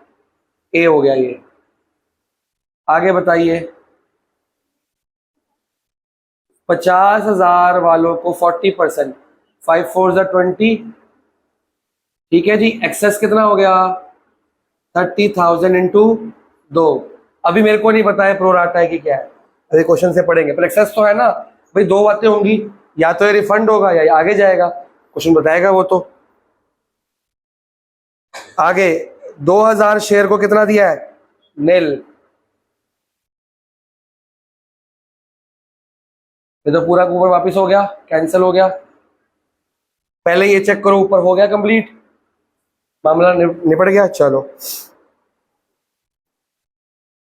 ए हो गया ये। आगे बताइए। 50,000 वालों को 40%, 5 4 20। ठीक है जी। एक्सेस कितना हो गया? 30,000 इंटू 2। अभी मेरे को नहीं पता है प्रोराटा है कि क्या है, अभी क्वेश्चन से पढ़ेंगे। पर एक्सेस तो है ना भाई, 2 बातें होंगी, या तो ये रिफंड होगा या ये आगे जाएगा, क्वेश्चन बताएगा वो तो। आगे 2,000 शेयर को कितना दिया है? नील। ये तो पूरा ऊपर वापस हो गया, कैंसिल हो गया। पहले ये चेक करो, ऊपर हो गया कंप्लीट, मामला निपट गया। चलो,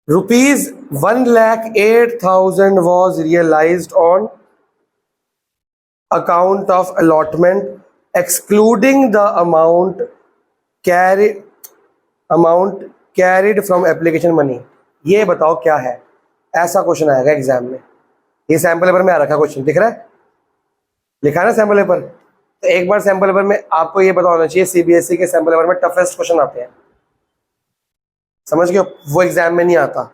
₹1,08,000 was realized on account of allotment excluding the amount carried from application money. ये बताओ क्या है, ऐसा क्वेश्चन आएगा एग्जाम में। ये सैंपल पेपर में आ रखा क्वेश्चन, दिख रहा है, लिखा है ना सैंपल पेपर। तो एक बार सैंपल पेपर में आपको ये पता होना चाहिए, सीबीएसई के सैंपल पेपर में टफेस्ट क्वेश्चन आते हैं, समझ गए? वो एग्जाम में नहीं आता,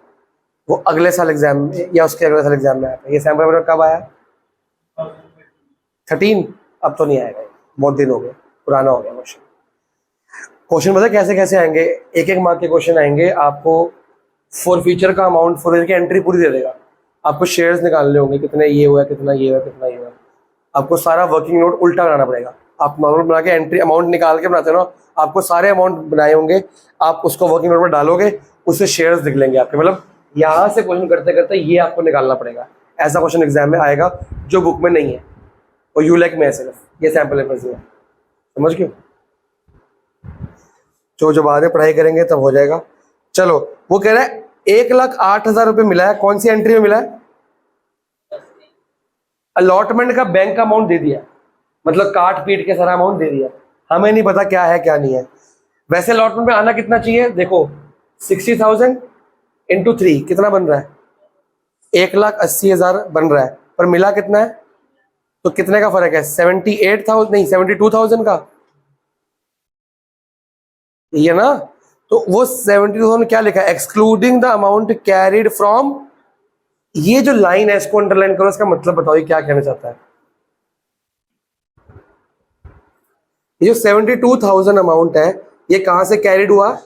वो अगले साल एग्जाम में या उसके अगले साल एग्जाम में आता है। ये सैंपल पेपर कब आया? 13। अब तो नहीं आएगा, बहुत दिन हो गए, पुराना हो गया क्वेश्चन। क्वेश्चन पता कैसे कैसे आएंगे, एक एक मार्क के क्वेश्चन आएंगे। आपको फॉर फ्यूचर का अमाउंट, फॉर फ्यूचर की एंट्री पूरी दे देगा। आपको शेयर्स निकालने होंगे, कितने ये हुआ, कितना ये हुआ, कितना ये हुआ। आपको सारा वर्किंग नोट उल्टा बनाना पड़ेगा। आप नॉर्मल बना के एंट्री अमाउंट निकाल के बनाते हो ना, आपको सारे अमाउंट बनाए होंगे, आप उसको वर्किंग नोट में डालोगे, उससे शेयर्स निकलेंगे आपके। मतलब यहाँ से क्वेश्चन करते करते ये आपको निकालना पड़ेगा। ऐसा क्वेश्चन एग्जाम में आएगा जो बुक में नहीं है, और यू लाइक में सिर्फ ये सैंपल पेपर से, समझ गए? जो बाद में पढ़ाई करेंगे तब हो जाएगा। चलो, वो कह रहा है 1,08,000 रुपये मिला है, कौन सी एंट्री में मिला है? अलॉटमेंट का बैंक का अमाउंट दे दिया, मतलब काट पीट के सारा अमाउंट दे दिया। हमें नहीं पता क्या है क्या नहीं है। वैसे अलॉटमेंट में आना कितना चाहिए, देखो 60,000 इंटू 3 कितना बन रहा है? 1,80,000 बन रहा है, पर मिला कितना है? तो कितने का फर्क है? 78,000 नहीं 72,000 का, ये ना। तो वो 72,000 क्या लिखा है? Excluding the amount carried from. ये जो लाइन है इसको अंडरलाइन करो, इसका मतलब बताओ ये क्या कहना चाहता है। ये जो 72,000 अमाउंट है, ये कहां से कैरिड हुआ?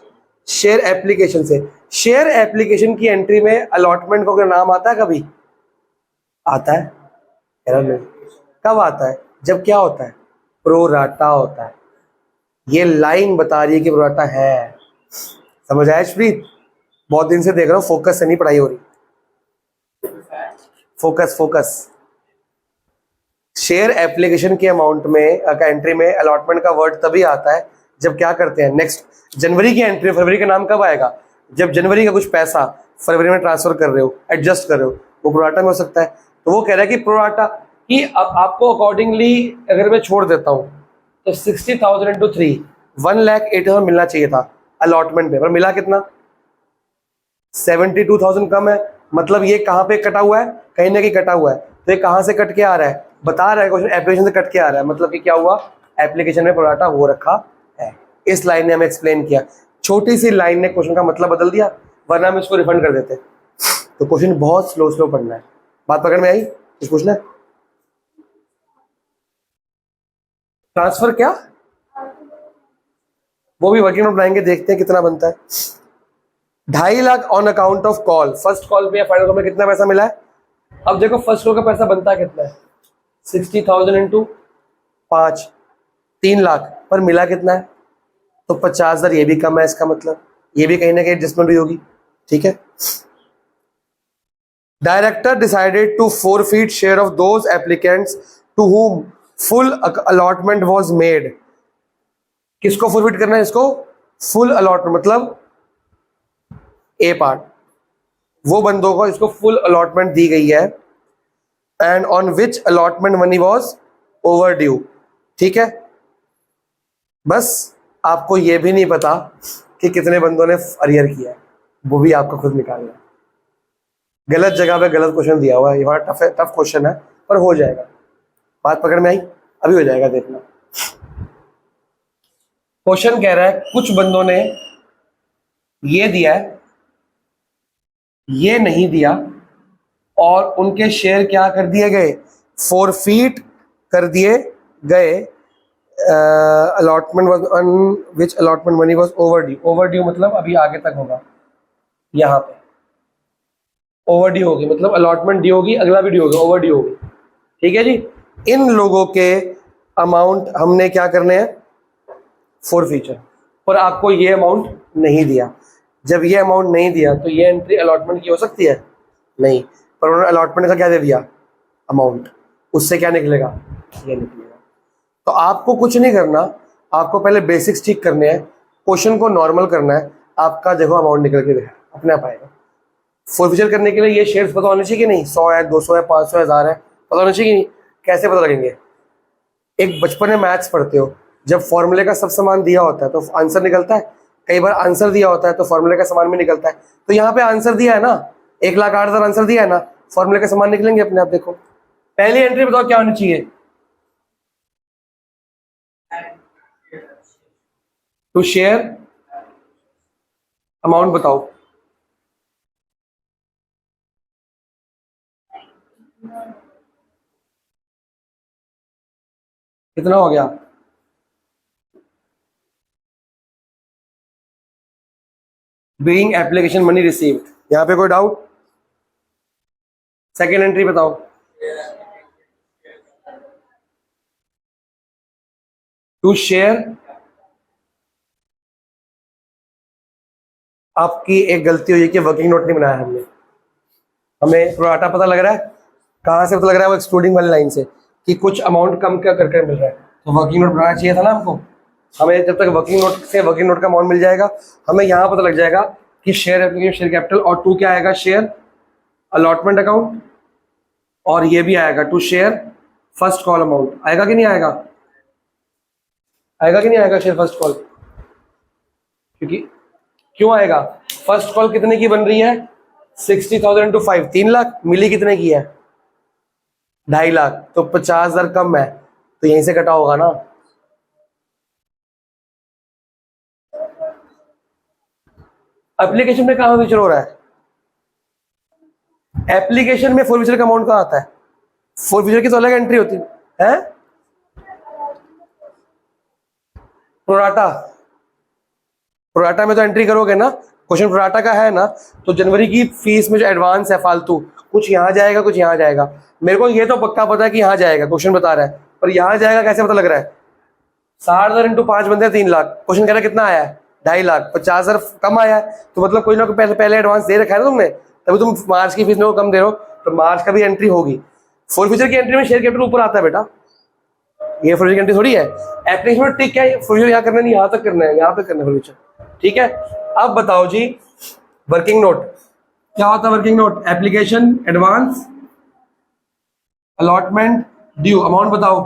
शेयर एप्लीकेशन से। शेयर एप्लीकेशन की एंट्री में अलॉटमेंट का नाम आता है कभी? आता है? कब आता है? जब क्या होता है? प्रोराटा होता है। ये लाइन बता रही है कि प्रोराटा है। समझ आया श्रीत? बहुत दिन से देख रहा हूं, फोकस से नहीं पढ़ाई हो रही। फोकस। शेयर एप्लीकेशन के अमाउंट में का एंट्री में अलॉटमेंट का वर्ड तभी आता है जब क्या करते हैं, नेक्स्ट जनवरी की एंट्री, फरवरी का नाम कब आएगा? जब जनवरी का कुछ पैसा फरवरी में ट्रांसफर कर रहे हो, एडजस्ट कर रहे हो, वो प्रोराटा में हो सकता है। तो वो कह रहा है कि प्रोराटा कि अब आपको अकॉर्डिंगली अगर मैं छोड़ देता हूं तो 60,000 इंटू 3 1,08,000 मिलना चाहिए था अलॉटमेंट पे, पर मिला कितना? 72,000 कम है। मतलब ये कहाँ पे कटा हुआ है? कहीं ना कहीं कटा हुआ है। तो ये कहाँ से कट के आ रहा है? बता रहा है क्वेश्चन, एप्लीकेशन से कट के आ रहा है। मतलब कि क्या हुआ? एप्लीकेशन में प्रोराटा हो रखा है। इस लाइन ने हमें एक्सप्लेन किया। छोटी सी लाइन ने क्वेश्चन का मतलब बदल दिया, वरना हम इसको रिफंड कर देते। तो क्वेश्चन बहुत स्लो पढ़ना है। बात पकड़ में आई? कुछ पूछना है? ट्रांसफर क्या, वो भी वर्किंग नोट बनाएंगे, देखते हैं कितना बनता है। 2.5 lakh on account of call. First call पे या फाइनल कॉल में कितना पैसा मिला है? अब देखो फर्स्ट कॉल का पैसा बनता कितना है? 60,000 इंटू 5 3 लाख, पर मिला कितना है? तो 50,000। ये भी कम है, इसका मतलब ये भी कहीं ना कहीं एडजस्टमेंट हुई होगी। ठीक है। Director decided to forfeit share of those applicants to whom full allotment was made. किसको फॉरफिट करना है? इसको फुल अलॉटमेंट, मतलब ए पार्ट, वो बंदों को इसको फुल अलॉटमेंट दी गई है, and on which allotment money was over due. ठीक है। बस आपको ये भी नहीं पता कि कितने बंदों ने अरियर किया है, वो भी आपको खुद निकालना है। गलत जगह पे गलत क्वेश्चन दिया हुआ है, ये बड़ा टफ क्वेश्चन है, पर हो जाएगा। बात पकड़ में आई? अभी हो जाएगा, देखना। क्वेश्चन कह रहा है कुछ बंदों ने ये दिया है, ये नहीं दिया, और उनके शेयर क्या कर दिए गए? फॉरफीट कर दिए गए। Allotment was on which allotment money was overdue. Overdue मतलब अभी आगे तक होगा, यहाँ पे ओवरड्यू होगी, मतलब अलॉटमेंट ड्यू होगी, अगला भी ड्यू होगा, ओवरड्यू होगी। ठीक है जी। इन लोगों के अमाउंट हमने क्या करने हैं? फॉरफीचर। पर आपको ये अमाउंट नहीं दिया। जब ये अमाउंट नहीं दिया तो ये एंट्री अलॉटमेंट की हो सकती है? नहीं। पर उन्होंने अलॉटमेंट का क्या दे दिया? अमाउंट। उससे क्या निकलेगा? ये निकलेगा। तो आपको कुछ नहीं करना, आपको पहले बेसिक्स ठीक करने हैं, क्वेश्चन को नॉर्मल करना है। आपका देखो अमाउंट निकल के अपने आप आएगा। फॉरफीचर करने के लिए ये शेयर्स पता होने चाहिए कि नहीं? 100 है, 200 है, 500 है, 1000 है, पता होना चाहिए कि नहीं? कैसे पता लगेंगे? एक बचपन में मैथ्स पढ़ते हो, जब फॉर्मूले का सब सामान दिया होता है तो आंसर निकलता है, कई बार आंसर दिया होता है तो फॉर्मूले का सामान भी निकलता है। तो यहाँ पे आंसर दिया है ना, 1,08,000 आंसर दिया है ना, फॉर्मूले का सामान निकलेंगे अपने आप। देखो पहली एंट्री बताओ क्या होनी चाहिए, टू शेयर अमाउंट बताओ। कितना हो गया, बीइंग एप्लीकेशन मनी रिसीव्ड। यहां पे कोई डाउट? सेकेंड एंट्री बताओ, टू शेयर। आपकी एक गलती हुई है कि वर्किंग नोट नहीं बनाया हमने। हमें प्रोराटा पता लग रहा है, कहां से पता लग रहा है? वो एक्सक्लूडिंग वाली लाइन से, कि कुछ अमाउंट कम क्या करके मिल रहा है, तो वर्किंग नोट बनाना चाहिए था ना हमको। हमें जब तक वर्किंग नोट से वर्किंग नोट का अमाउंट मिल जाएगा, हमें यहाँ पता लग जाएगा कि शेयर एप्लीकेशन, शेयर कैपिटल, और टू क्या आएगा, शेयर अलॉटमेंट अकाउंट, और ये भी आएगा to share first call amount. आएगा कि नहीं आएगा? आएगा कि नहीं आएगा शेयर फर्स्ट कॉल? क्योंकि क्यों आएगा? फर्स्ट कॉल कितने की बन रही है? 60,000 इंटू 5, 3 लाख। मिली कितने की है? 2.5 लाख। तो 50,000 कम है, तो यहीं से कटा होगा ना। एप्लीकेशन में कहां फीचर हो रहा है? एप्लीकेशन में फोर फीचर का अमाउंट कहां आता है? फोर फीचर की तो अलग एंट्री होती है। प्रोराटा, प्रोराटा में तो एंट्री करोगे ना। क्वेश्चन प्रोराटा का है ना, तो जनवरी की फीस में जो एडवांस है फालतू, कुछ यहाँ जाएगा कुछ यहाँ जाएगा। मेरे को ये तो पक्का पता है कि यहाँ जाएगा, क्वेश्चन बता रहा है, पर यहाँ जाएगा कैसे पता लग रहा है? 60,000 इंटू 5 बनते हैं 3 लाख। क्वेश्चन कह रहा है कितना आया है? 2.5 लाख। 50,000 कम आया है, तो मतलब कोई ना कोई पहले एडवांस दे रखा है ना तुमने, तभी तुम मार्च की फीस में कम दे रहे हो, तो मार्च का भी एंट्री होगी। फोर फ्यूचर की एंट्री में शेयर कैपिटल ऊपर आता है बेटा, ये फोर फ्यूचर की एंट्री थोड़ी है। एप्लीकेशन में टिक क्या है, फोर फ्यूचर यहाँ करना नहीं, यहाँ तक करना है, यहाँ पे करना है फोर फ्यूचर। ठीक है, अब बताओ जी, वर्किंग नोट क्या होता है? Working note application, advance, allotment, due. Amount बताओ,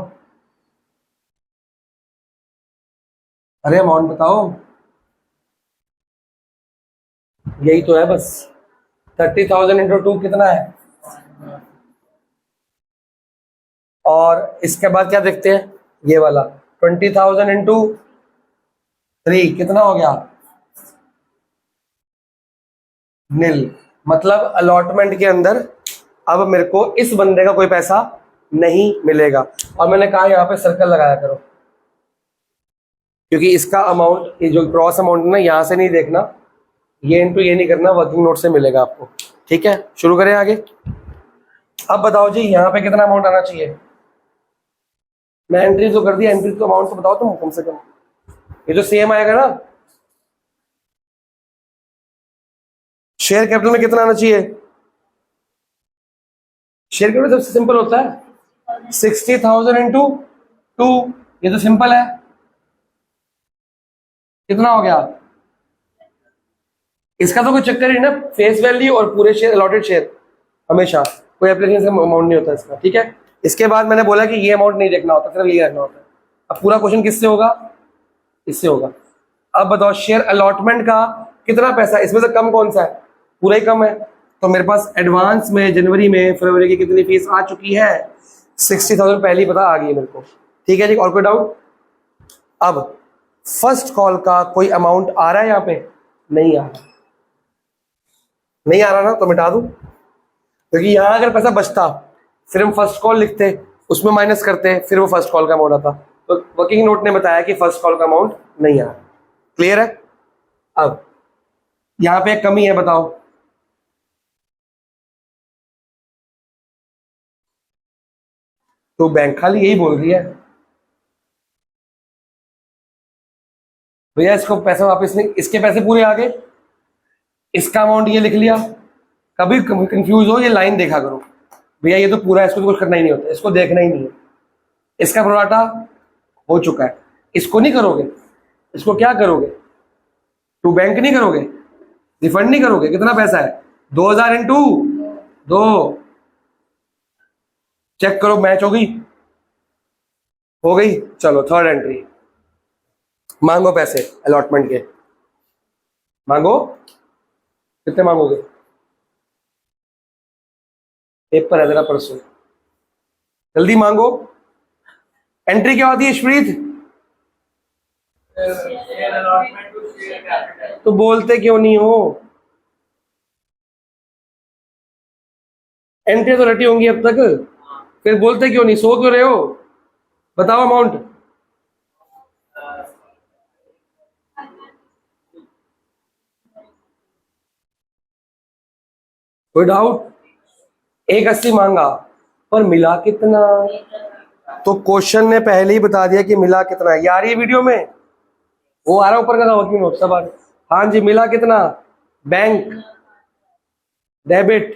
अरे अमाउंट बताओ, यही तो है बस। 30,000 इंटू 2 कितना है? और इसके बाद क्या देखते हैं, ये वाला 20,000 इंटू 3 कितना हो गया? नील। मतलब अलॉटमेंट के अंदर अब मेरे को इस बंदे का कोई पैसा नहीं मिलेगा। और मैंने कहा यहाँ पे सर्कल लगाया करो, क्योंकि इसका अमाउंट, ये जो क्रॉस अमाउंट ना, यहाँ से नहीं देखना, ये इंटू ये नहीं करना, वर्किंग नोट से मिलेगा आपको। ठीक है, शुरू करें आगे। अब बताओ जी, यहाँ पे कितना अमाउंट आना चाहिए? मैं एंट्री तो कर दिया, एंट्री तो अमाउंट तो बताओ तुम कम से कम, ये तो सेम आएगा ना। शेयर कैपिटल में कितना आना चाहिए? शेयर कैपिटल सबसे सिंपल होता है 60,000 इंटू 2, ये तो सिंपल है। कितना हो गया? इसका तो कोई चक्कर ही ना, फेस वैल्यू और पूरे शेयर, अलॉटेड शेयर, हमेशा कोई एप्लीकेशन का अमाउंट नहीं होता इसका। ठीक है, इसके बाद मैंने बोला कि ये अमाउंट नहीं देखना होता, सिर्फ ये रखना होता है। अब पूरा क्वेश्चन किससे होगा? इससे होगा। अब बताओ शेयर अलॉटमेंट का कितना पैसा, इसमें से कम कौन सा है? पूरा ही कम है। तो मेरे पास एडवांस में जनवरी में फरवरी की कितनी फीस आ चुकी है? 60,000 पहले ही पता आ गई है मेरे को। ठीक है जी, और कोई डाउट? अब फर्स्ट कॉल का कोई अमाउंट आ रहा है यहाँ पे? नहीं आ रहा, नहीं आ रहा ना, तो मिटा दूं, क्योंकि यहाँ अगर पैसा बचता फिर हम फर्स्ट कॉल लिखते, उसमें माइनस करते, फिर वो फर्स्ट कॉल का अमाउंट आता। तो वर्किंग नोट ने बताया कि फर्स्ट कॉल का अमाउंट नहीं आ रहा। क्लियर है? अब यहाँ पे एक कमी है, बताओ। तो बैंक खाली यही बोल रही है भैया इसको पैसा वापस नहीं, इसके पैसे पूरे आ गए, इसका अमाउंट ये लिख लिया। कभी कंफ्यूज हो, ये लाइन देखा करो भैया, ये तो पूरा है, इसको तो कुछ करना ही नहीं होता, इसको देखना ही नहीं है। इसका प्रोराटा हो चुका है, इसको नहीं करोगे, इसको क्या करोगे? टू बैंक नहीं करोगे, रिफंड नहीं करोगे। कितना पैसा है? 2,000 इंटू 2, चेक करो मैच होगी। हो गई, चलो थर्ड एंट्री। मांगो पैसे अलॉटमेंट के, मांगो। कितने मांगोगे? पेपर है जरा परसों, जल्दी मांगो। एंट्री क्या होती है श्रीत? तो बोलते क्यों नहीं हो? एंट्री तो रटी होंगी अब तक, फिर बोलते क्यों नहीं, सो क्यों रहे हो? बताओ अमाउंट। कोई डाउट? 180 मांगा, पर मिला कितना? तो क्वेश्चन ने पहले ही बता दिया कि मिला कितना है यार। ये वीडियो में वो आ रहा ऊपर का वर्किंग नोट सब आ रहा। हाँ जी, मिला कितना? बैंक डेबिट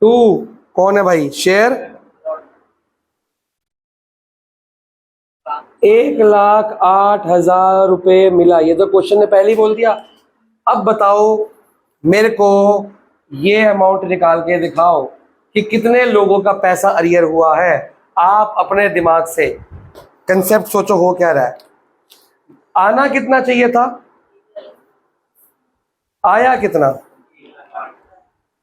टू, कौन है भाई? शेयर 1,08,000 रुपए मिला, ये तो क्वेश्चन ने पहले ही बोल दिया। अब बताओ मेरे को, ये अमाउंट निकाल के दिखाओ कि कितने लोगों का पैसा अरियर हुआ है। आप अपने दिमाग से कंसेप्ट सोचो, हो क्या रहा है। आना कितना चाहिए था? आया कितना?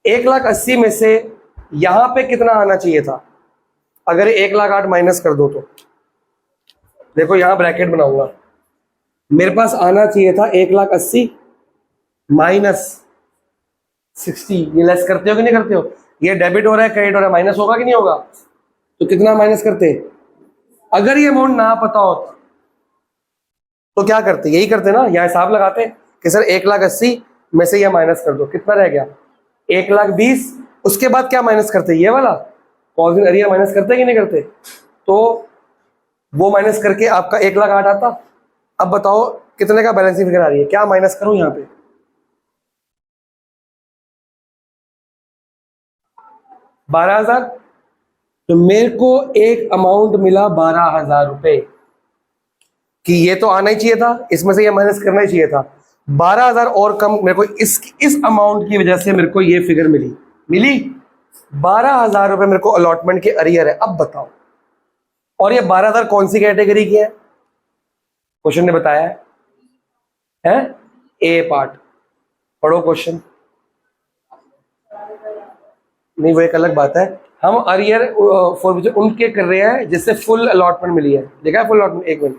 1,80,000 में से यहां पे कितना आना चाहिए था? अगर 1,08,000 माइनस कर दो तो देखो, यहां ब्रैकेट बनाऊंगा। मेरे पास आना चाहिए था 1,80,000 माइनस 60। ये लेस करते हो कि नहीं करते हो? ये डेबिट हो रहा है, क्रेडिट हो रहा है, माइनस होगा कि नहीं होगा? तो कितना माइनस करते? अगर ये अमाउंट ना पता होता तो क्या करते? यही करते ना, यहाँ हिसाब लगाते कि सर 1,80,000 में से ये माइनस कर दो, कितना रह गया? 1,20,000। उसके बाद क्या माइनस करते? ये वाला कॉजिंग एरिया माइनस करते कि नहीं करते? तो वो माइनस करके आपका 1,08,000 आता। अब बताओ कितने का बैलेंसिंग फिगर आ रही है? क्या माइनस करूं यहाँ पे? 12,000। तो मेरे को एक अमाउंट मिला 12,000 रुपए, कि ये तो आना ही चाहिए था, इसमें से ये माइनस करना ही चाहिए था। 12,000 और कम मेरे को इस अमाउंट की वजह से मेरे को ये फिगर मिली 12,000 रुपए मेरे को अलॉटमेंट के अरियर है। अब बताओ, और ये 12,000 कौन सी कैटेगरी की है? क्वेश्चन ने बताया है ए पार्ट। पढ़ो क्वेश्चन। नहीं, वो एक अलग बात है। हम अरियर फॉर उनके कर रहे हैं जिससे फुल अलॉटमेंट मिली है। देखा है फुल अलॉटमेंट? एक मिनट,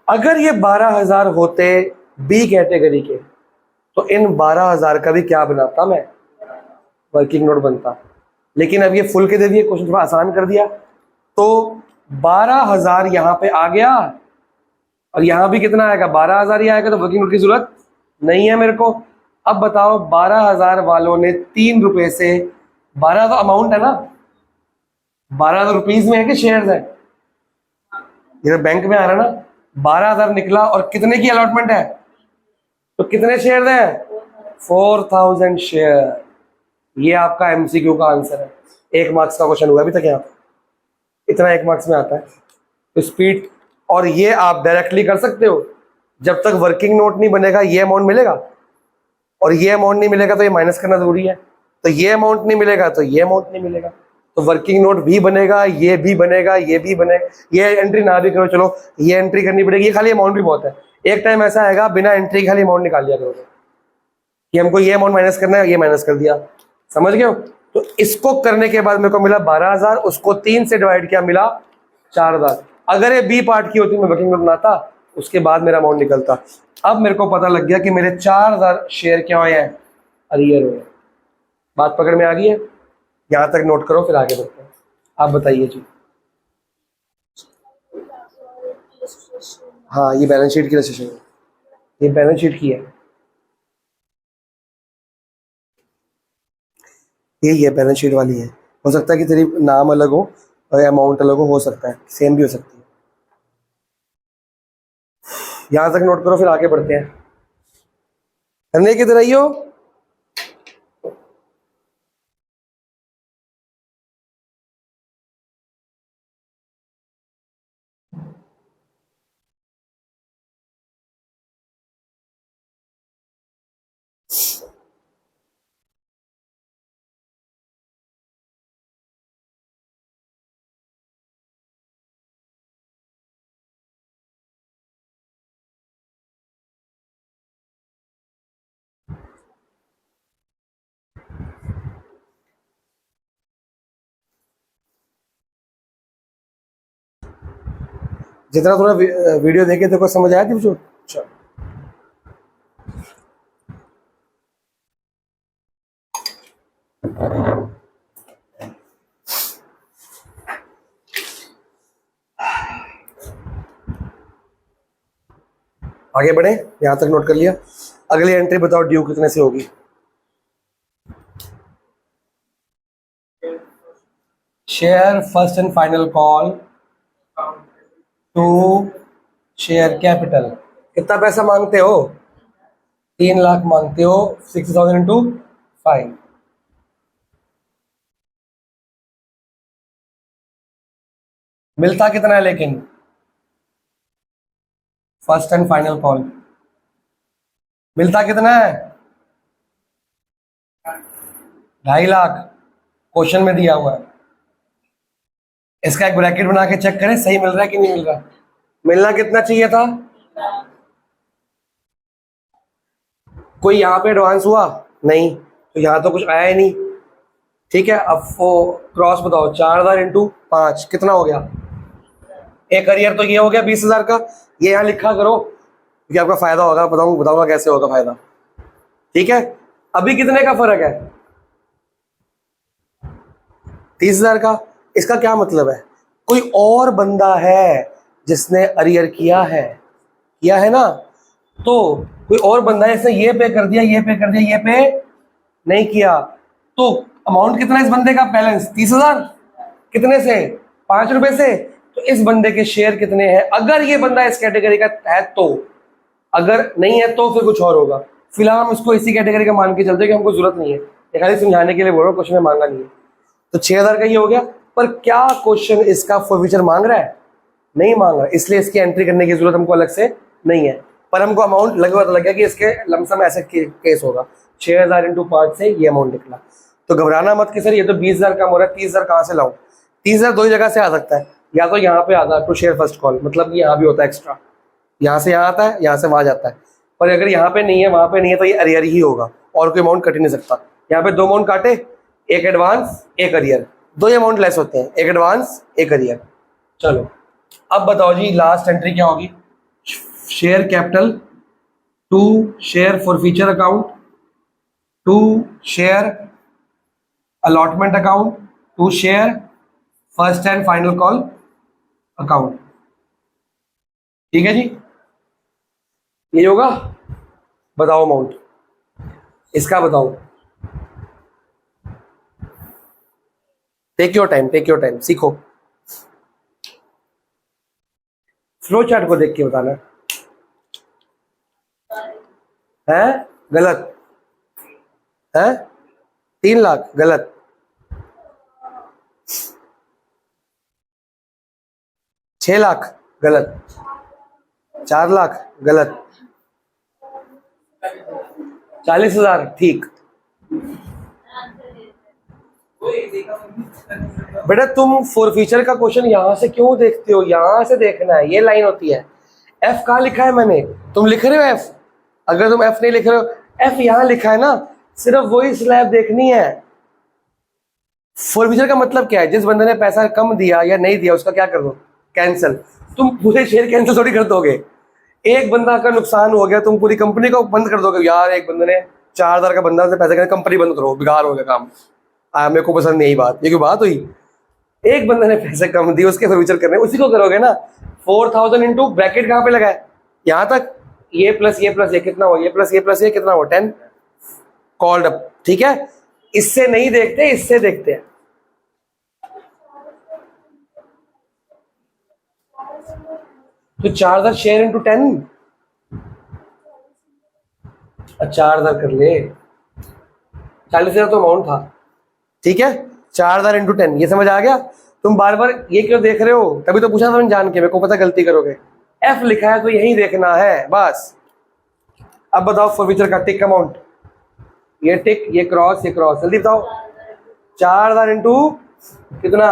अगर ये 12,000 होते बी कैटेगरी के तो इन 12,000 का भी क्या बनाता मैं? वर्किंग नोट बनता। लेकिन अब ये फुल के दे दिए, क्वेश्चन थोड़ा आसान कर दिया। तो 12,000 यहां पे आ गया, और यहां भी कितना आएगा? 12,000 ही आएगा। तो वर्किंग नोट की जरूरत नहीं है मेरे को। अब बताओ 12,000 वालों ने 3 रुपए से, 12 तो अमाउंट है ना, 12 रुपीज में है कि शेयर है? ये तो बैंक में आ रहा है ना। 12,000 निकला, और कितने की अलॉटमेंट है? तो कितने शेयर है? 4,000 शेयर। ये आपका एमसीक्यू का आंसर है। 1 मार्क्स का क्वेश्चन हुआ अभी तक यहाँ पे, इतना 1 मार्क्स में आता है। तो स्पीड, और ये आप डायरेक्टली कर सकते हो। जब तक वर्किंग नोट नहीं बनेगा ये अमाउंट मिलेगा, और ये अमाउंट नहीं मिलेगा तो ये माइनस करना जरूरी है। तो ये अमाउंट नहीं मिलेगा तो ये अमाउंट नहीं मिलेगा। तो वर्किंग नोट भी बनेगा, ये भी बनेगा, ये भी बनेगा। ये एंट्री ना भी करो, चलो ये एंट्री करनी पड़ेगी। ये खाली अमाउंट भी बहुत है। एक टाइम ऐसा आएगा बिना एंट्री खाली अमाउंट निकाल लिया करोगे कि हमको ये अमाउंट माइनस करना है, ये माइनस कर दिया। समझ गए हो? तो इसको करने के बाद मेरे को मिला 12,000, उसको 3 से डिवाइड किया, मिला 4,000। अगर ये बी पार्ट की होती मैं वर्किंग नोट बनाता, उसके बाद मेरा अमाउंट निकलता। अब मेरे को पता लग गया कि मेरे 4,000 शेयर क्या हुए हैं? अरियर हुए। बात पकड़ में आ गई है? यहां तक नोट करो, फिर आगे बढ़ते हैं। आप बताइए जी। हाँ, ये बैलेंस शीट की रजिस्ट्रेशन है, ये बैलेंस शीट की है। यही है, बैलेंस शीट वाली है। हो सकता है कि तेरी नाम अलग हो और अमाउंट अलग हो सकता है, सेम भी हो सकती है। यहां तक नोट करो, फिर आगे बढ़ते हैं। करने किधर आई हो? जितना थोड़ा वीडियो देखे तेरे को समझ आया थी जो? अच्छा, आगे बढ़े, यहां तक नोट कर लिया। अगली एंट्री बताओ, ड्यू कितने से होगी? Share first and final call to share capital. कितना पैसा मांगते हो? 3 लाख मांगते हो। 60,000 इंटू 5, मिलता कितना है लेकिन? फर्स्ट एंड फाइनल कॉल मिलता कितना है? 2.5 लाख क्वेश्चन में दिया हुआ है। इसका एक ब्रैकेट बना के चेक करें सही मिल रहा है कि नहीं मिल रहा। मिलना कितना चाहिए था? कोई यहाँ पे एडवांस हुआ नहीं, तो यहाँ तो कुछ आया ही नहीं। ठीक है, अब वो क्रॉस बताओ। 4,000 इंटू 5 कितना हो गया? एक अरियर तो ये हो गया 20,000 का। ये यहाँ लिखा करो क्योंकि आपका फायदा होगा, बताऊंगा कैसे होगा फायदा। ठीक है, अभी कितने का फर्क है? 30,000 का। इसका क्या मतलब है? कोई और बंदा है जिसने अरियर किया है ना, तो कोई और बंदा है इसने ये पे कर दिया, ये पे कर दिया, ये पे नहीं किया, तो अमाउंट कितना है इस बंदे का? बैलेंस 30,000। कितने से? 5 रुपए से। तो इस बंदे के शेयर कितने हैं अगर ये बंदा इस कैटेगरी का है तो? अगर नहीं है तो फिर कुछ और होगा। फिलहाल हम इसको इसी कैटेगरी का मान के चलते हैं कि हमको जरूरत नहीं है, ये खाली समझाने के लिए बोल रहा हूँ, क्वेश्चन में मांगा नहीं है। तो 6,000 का ये हो गया। पर क्या क्वेश्चन इसका फॉरफीचर मांग रहा है? नहीं मांग रहा, इसलिए इसकी एंट्री करने की जरूरत हमको अलग से नहीं है। पर हमको अमाउंट लगभग लग गया कि इसके लमसम ऐसे केस होगा। 6,000 इंटू 5 से ये अमाउंट निकला। तो घबराना मत कि सर ये तो 20,000 कम हो रहा है, 30,000 कहाँ से लाऊं? 30,000 दो ही जगह से आ सकता है, या तो यहाँ पे आता है टू शेयर फर्स्ट कॉल, मतलब कि यहाँ भी होता है एक्स्ट्रा, यहाँ से यहाँ आता है, यहाँ से वहां जाता है। पर अगर यहाँ पे नहीं है वहां पे नहीं है तो ये अरियर ही होगा और कोई अमाउंट कट ही नहीं सकता। यहाँ पे 2 अमाउंट काटे, एक एडवांस एक अरियर, 2 ही अमाउंट लेस होते हैं, एक एडवांस एक अरियर। चलो अब बताओ जी लास्ट एंट्री क्या होगी? Share capital to share forfeiture account to share allotment account to share first and final call account. ठीक है जी, ये होगा। बताओ अमाउंट इसका, बताओ। टेक योर टाइम, सीखो। फ्लो चार्ट को देख के बताना है। गलत है? 3 लाख गलत, 6 लाख गलत, 4 लाख गलत, 40,000 ठीक। बेटा तुम फॉरफीचर का क्वेश्चन यहां से क्यों देखते हो? यहां से देखना है, ये लाइन होती है। एफ कहाँ लिखा है मैंने? तुम लिख रहे हो एफ? अगर तुम एफ नहीं लिख रहे हो, एफ यहां लिखा है ना, सिर्फ वही स्लैब देखनी है। फॉरफीचर का मतलब क्या है? जिस बंदे ने पैसा कम दिया या नहीं दिया उसका क्या कर दो? कैंसिल। तुम पूरे शेयर कैंसिल थोड़ी कर दोगे। एक बंदा का नुकसान हो गया, तुम पूरी कंपनी को बंद कर दोगे? यार एक बंदे ने 4,000 का बंदा से पैसा कर, कंपनी बंद करो, बेकार हो गया काम। मेरे को पसंद नहीं बात, ये क्यों बात हुई? एक बंदे ने पैसे कम दिए उसके फॉरफीचर करने, उसी को करोगे ना। 4,000 इंटू ब्रैकेट कहाँ पे लगा है? यहाँ तक, ये प्लस ये कितना हुआ? ये प्लस ये कितना हुआ? 10 कॉल्ड अप। ठीक है, इससे नहीं देखते, इससे देखते हैं। तो 4,000 शेयर इंटू 10, 4,000 कर ले, 40,000 तो अमाउंट था। ठीक है, 4,000 इंटू 10, ये समझ आ गया? तुम बार बार ये क्यों देख रहे हो? तभी तो पूछा था मैंने जान के, मेरे को पता गलती करोगे। एफ लिखा है तो यही देखना है बस। अब बताओ फॉरफीचर का टिक अमाउंट, ये टिक, ये क्रॉस, ये क्रॉस, जल्दी बताओ। 4,000 इंटू कितना?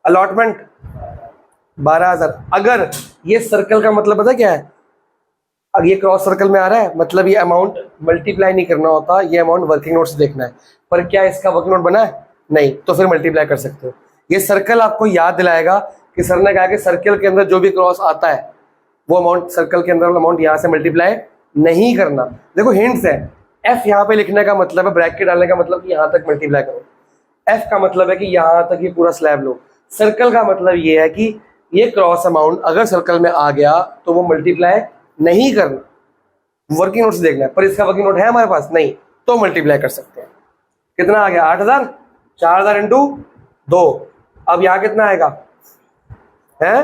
अलॉटमेंट 12,000। अगर ये सर्कल का मतलब पता क्या है? अब ये क्रॉस सर्कल में आ रहा है, मतलब ये अमाउंट मल्टीप्लाई नहीं करना होता, ये अमाउंट वर्किंग नोट से देखना है। पर क्या इसका वर्किंग नोट बना है? नहीं, तो फिर मल्टीप्लाई कर सकते हो। ये सर्कल आपको याद दिलाएगा कि सर ने कहा कि सर्कल के अंदर जो भी क्रॉस आता है वो अमाउंट, सर्कल के अंदर अमाउंट यहाँ से मल्टीप्लाई नहीं करना। देखो हिंट्स है, एफ यहाँ पे लिखने का मतलब है, ब्रैकेट डालने का मतलब कि यहाँ तक मल्टीप्लाई करो। एफ का मतलब है कि यहाँ तक ये पूरा स्लैब लो। सर्कल का मतलब ये है कि ये क्रॉस अमाउंट अगर सर्कल में आ गया तो वो मल्टीप्लाई नहीं करना। वर्किंग नोट से देखना है, पर इसका वर्किंग नोट है हमारे पास नहीं, तो मल्टीप्लाई कर सकते हैं। कितना आ गया 8000, 4000 इंटू 2। अब यहाँ कितना आएगा है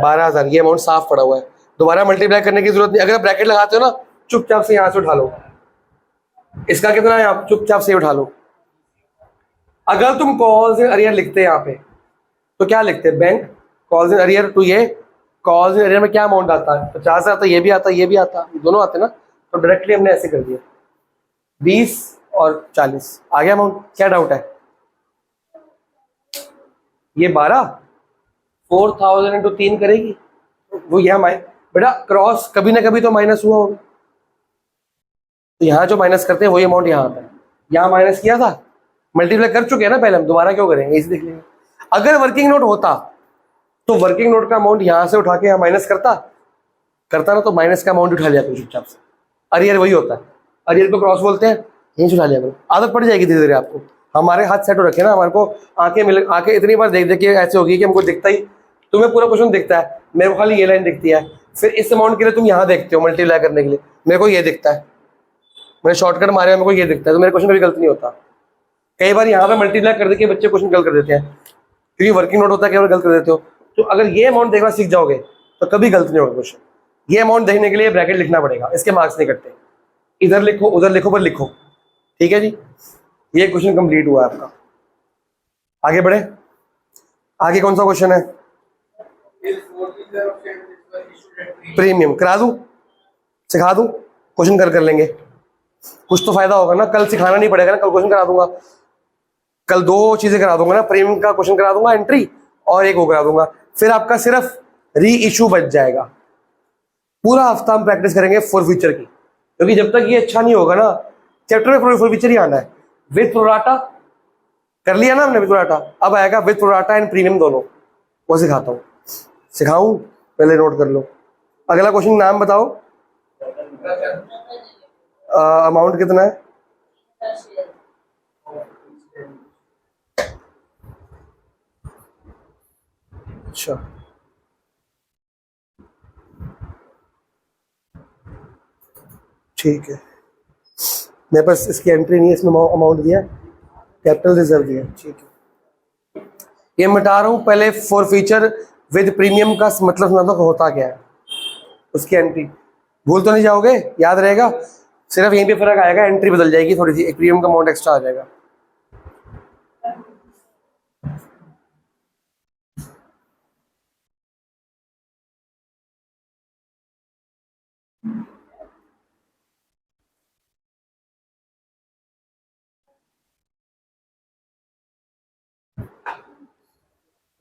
12000। ये अमाउंट साफ पड़ा हुआ है, दोबारा मल्टीप्लाई करने की जरूरत नहीं। अगर आप ब्रैकेट लगाते हो ना, चुपचाप से यहाँ से उठा लो। इसका कितना है आप चुपचाप से उठा लो। अगर तुम कॉल्स इन अरियर लिखते हैं यहाँ पे तो क्या लिखते हैं, bank calls in arrear to ये कॉल्स इन अरियर में क्या अमाउंट आता है, 50 आता, ये भी आता, ये भी आता, दोनों आते ना। तो डायरेक्टली हमने ऐसे कर दिया 20 और 40 आ गया अमाउंट। क्या डाउट है, ये 12 4000 इंटू 3 करेगी वो यहाँ बेटा क्रॉस कभी ना कभी तो माइनस हुआ होगा, तो यहाँ जो माइनस करते हैं वही अमाउंट यहाँ आता है। यहाँ माइनस किया था, मल्टीप्लाई कर चुके हैं ना पहले, हम दोबारा क्यों करेंगे, इसे देख लेंगे। अगर वर्किंग नोट होता तो वर्किंग नोट का अमाउंट यहाँ से उठा के यहाँ माइनस करता ना, तो माइनस का अमाउंट उठा लिया करो चुपचाप से। अरियर वही होता है, अरियर को क्रॉस बोलते हैं, यहीं से उठा लिया करो। आदत पड़ जाएगी धीरे धीरे आपको। हमारे हाथ सेट हो रखे ना, हमारे को आंखें इतनी बार देख देख के ऐसे होगी कि हमको दिखता ही, तुम्हें पूरा क्वेश्चन दिखता है, मेरे को खाली ये लाइन दिखती है। फिर इस अमाउंट के लिए तुम यहाँ देखते हो मल्टीप्लाई करने के लिए, मेरे को ये दिखता है, मैंने शॉर्टकट मारे, मेरे को ये दिखता है, तो मेरे क्वेश्चन कभी गलत नहीं होता। कई बार यहाँ पे मल्टीप्लाई कर देके बच्चे क्वेश्चन गलत कर देते हैं, क्योंकि वर्किंग नोट होता है, कई बार गलत कर देते हो। तो अगर ये अमाउंट देखना सीख जाओगे तो कभी गलत नहीं होगा क्वेश्चन। ये अमाउंट देखने के लिए ब्रैकेट लिखना पड़ेगा, इसके मार्क्स नहीं कटते। इधर लिखो उधर लिखो पर लिखो, ठीक है जी। ये क्वेश्चन कंप्लीट हुआ आपका। आगे बढ़े, आगे कौन सा क्वेश्चन है, प्रीमियम करा दूं, सिखा दूं, क्वेश्चन कर लेंगे, कुछ तो फायदा होगा ना। कल सिखाना नहीं पड़ेगा ना, कल क्वेश्चन करा दूंगा। कल 2 चीजें करा दूंगा ना, प्रीमियम का क्वेश्चन करा दूंगा एंट्री, और एक वो करा दूंगा। फिर आपका सिर्फ री इशू बच जाएगा। पूरा हफ्ता हम प्रैक्टिस करेंगे फॉर फ्यूचर की, क्योंकि जब तक ये अच्छा नहीं होगा ना, चैप्टर में फॉर फ्यूचर ही आना है। विद प्रोराटा कर लिया ना हमने, विद प्रोराटा, अब आएगा विद प्रोराटा एंड प्रीमियम दोनों, वो सिखाता हूँ। सिखाऊं, पहले नोट कर लो। अगला क्वेश्चन नाम बताओ, अमाउंट कितना है, अच्छा ठीक है। मेरे पास इसकी एंट्री नहीं है, इसमें अमाउंट दिया, कैपिटल रिजर्व दिया, ठीक है। ये मिटा रहा हूं, पहले फॉर फ्यूचर विद प्रीमियम का मतलब सुना दो होता क्या है, उसकी एंट्री भूल तो नहीं जाओगे, याद रहेगा। सिर्फ यहीं पे फर्क आएगा, एंट्री बदल जाएगी थोड़ी सी, एक प्रीमियम का अमाउंट एक्स्ट्रा आ जाएगा।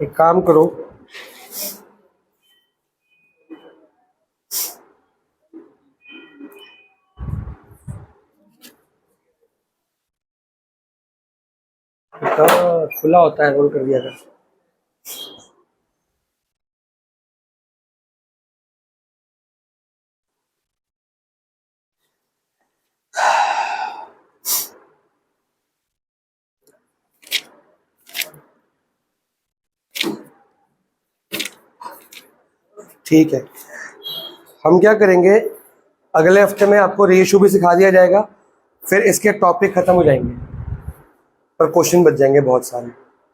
एक काम करो, खुला होता है, रोल कर दिया था। ठीक है, हम क्या करेंगे, अगले हफ्ते में आपको रेशियो भी सिखा दिया जाएगा, फिर इसके टॉपिक खत्म हो जाएंगे, पर क्वेश्चन बच जाएंगे बहुत सारे,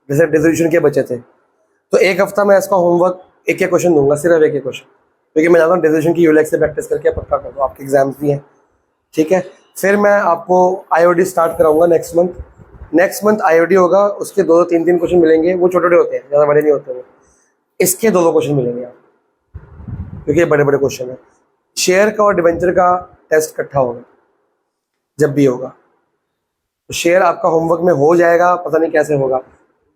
जैसे डिस्ट्रीब्यूशन के बचे थे। तो एक हफ्ता में इसका होमवर्क एक एक क्वेश्चन दूंगा, सिर्फ एक एक क्वेश्चन, क्योंकि मैं जानता हूँ डिस्ट्रीब्यूशन की यूलेक्स से प्रैक्टिस करके पक्का कर दो, आपके एग्जाम्स भी हैं, ठीक है। फिर मैं आपको आईओडी स्टार्ट कराऊंगा नेक्स्ट मंथ आईओडी होगा, उसके 2-3 क्वेश्चन मिलेंगे, वो छोटे छोटे होते हैं, ज़्यादा बड़े नहीं होते वो। इसके 2 क्वेश्चन मिलेंगे आप, क्योंकि ये बड़े बड़े क्वेश्चन है। शेयर का और डिवेंचर का टेस्ट इकट्ठा होगा जब भी होगा, तो शेयर आपका होमवर्क में हो जाएगा, पता नहीं कैसे होगा।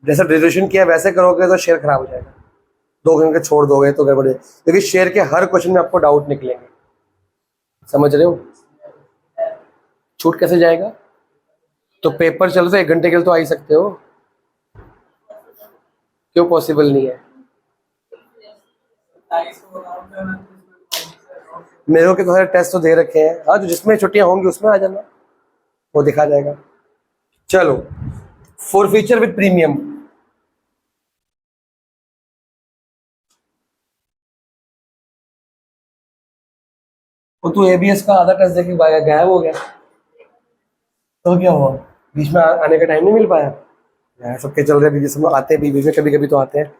जैसा डिस्ट्रीब्यूशन किया वैसे करोगे तो शेयर खराब हो जाएगा, 2 घंटे छोड़ दोगे तो गड़बड़ है, क्योंकि शेयर के हर क्वेश्चन में आपको डाउट निकलेंगे, समझ रहे हो। छूट कैसे जाएगा, तो पेपर चलो तो 1 घंटे के लिए तो आ ही सकते हो, क्यों पॉसिबल नहीं है, मेरे को सारे टेस्ट तो दे रखे हैं। हाँ, जो जिसमें छुट्टियां होंगी उसमें आ जाना, वो दिखा जाएगा। चलो, फॉर फीचर विद प्रीमियम। तो तू एबीएस का आधा टेस्ट देके गायब हो गया, तो क्या हुआ? बीच में आने का टाइम नहीं मिल पाया यार? सबके चल रहे बीच में आते हैं, बीच में कभी कभी तो आते हैं।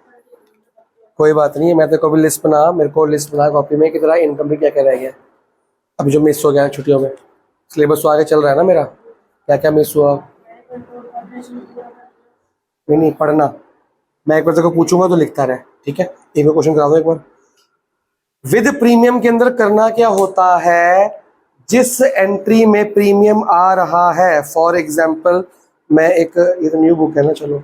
कोई बात नहीं है, मैं तो कभी लिस्ट बना, मेरे को लिस्ट बना कॉपी में कि तेरा इनकम भी क्या क्या रह गया अभी जो मिस हो गया है छुट्टियों में। सिलेबस तो आगे चल रहा है ना मेरा, क्या क्या मिस हुआ। नहीं नहीं, पढ़ना। मैं एक बार तेरे को पूछूंगा तो लिखता रहे, ठीक है? एक बार क्वेश्चन करा दो एक बार। विद प्रीमियम के अंदर करना क्या होता है? जिस एंट्री में प्रीमियम आ रहा है, फॉर एग्जाम्पल मैं एक, ये तो न्यू बुक है ना, चलो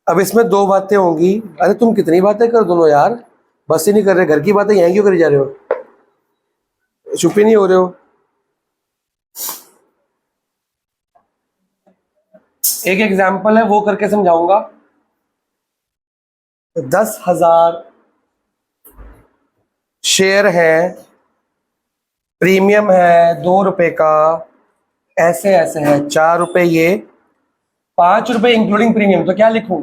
अब इसमें दो बातें होंगी। अरे तुम कितनी बातें कर दोनों यार, बस ही नहीं कर रहे। घर की बातें यहीं क्यों करी जा रहे हो? चुप ही नहीं हो रहे हो। एक एग्जाम्पल है वो करके समझाऊंगा। 10,000 शेयर है, प्रीमियम है 2 रुपए का, ऐसे ऐसे है 4 रुपए, ये 5 रुपए इंक्लूडिंग प्रीमियम। तो क्या लिखूं?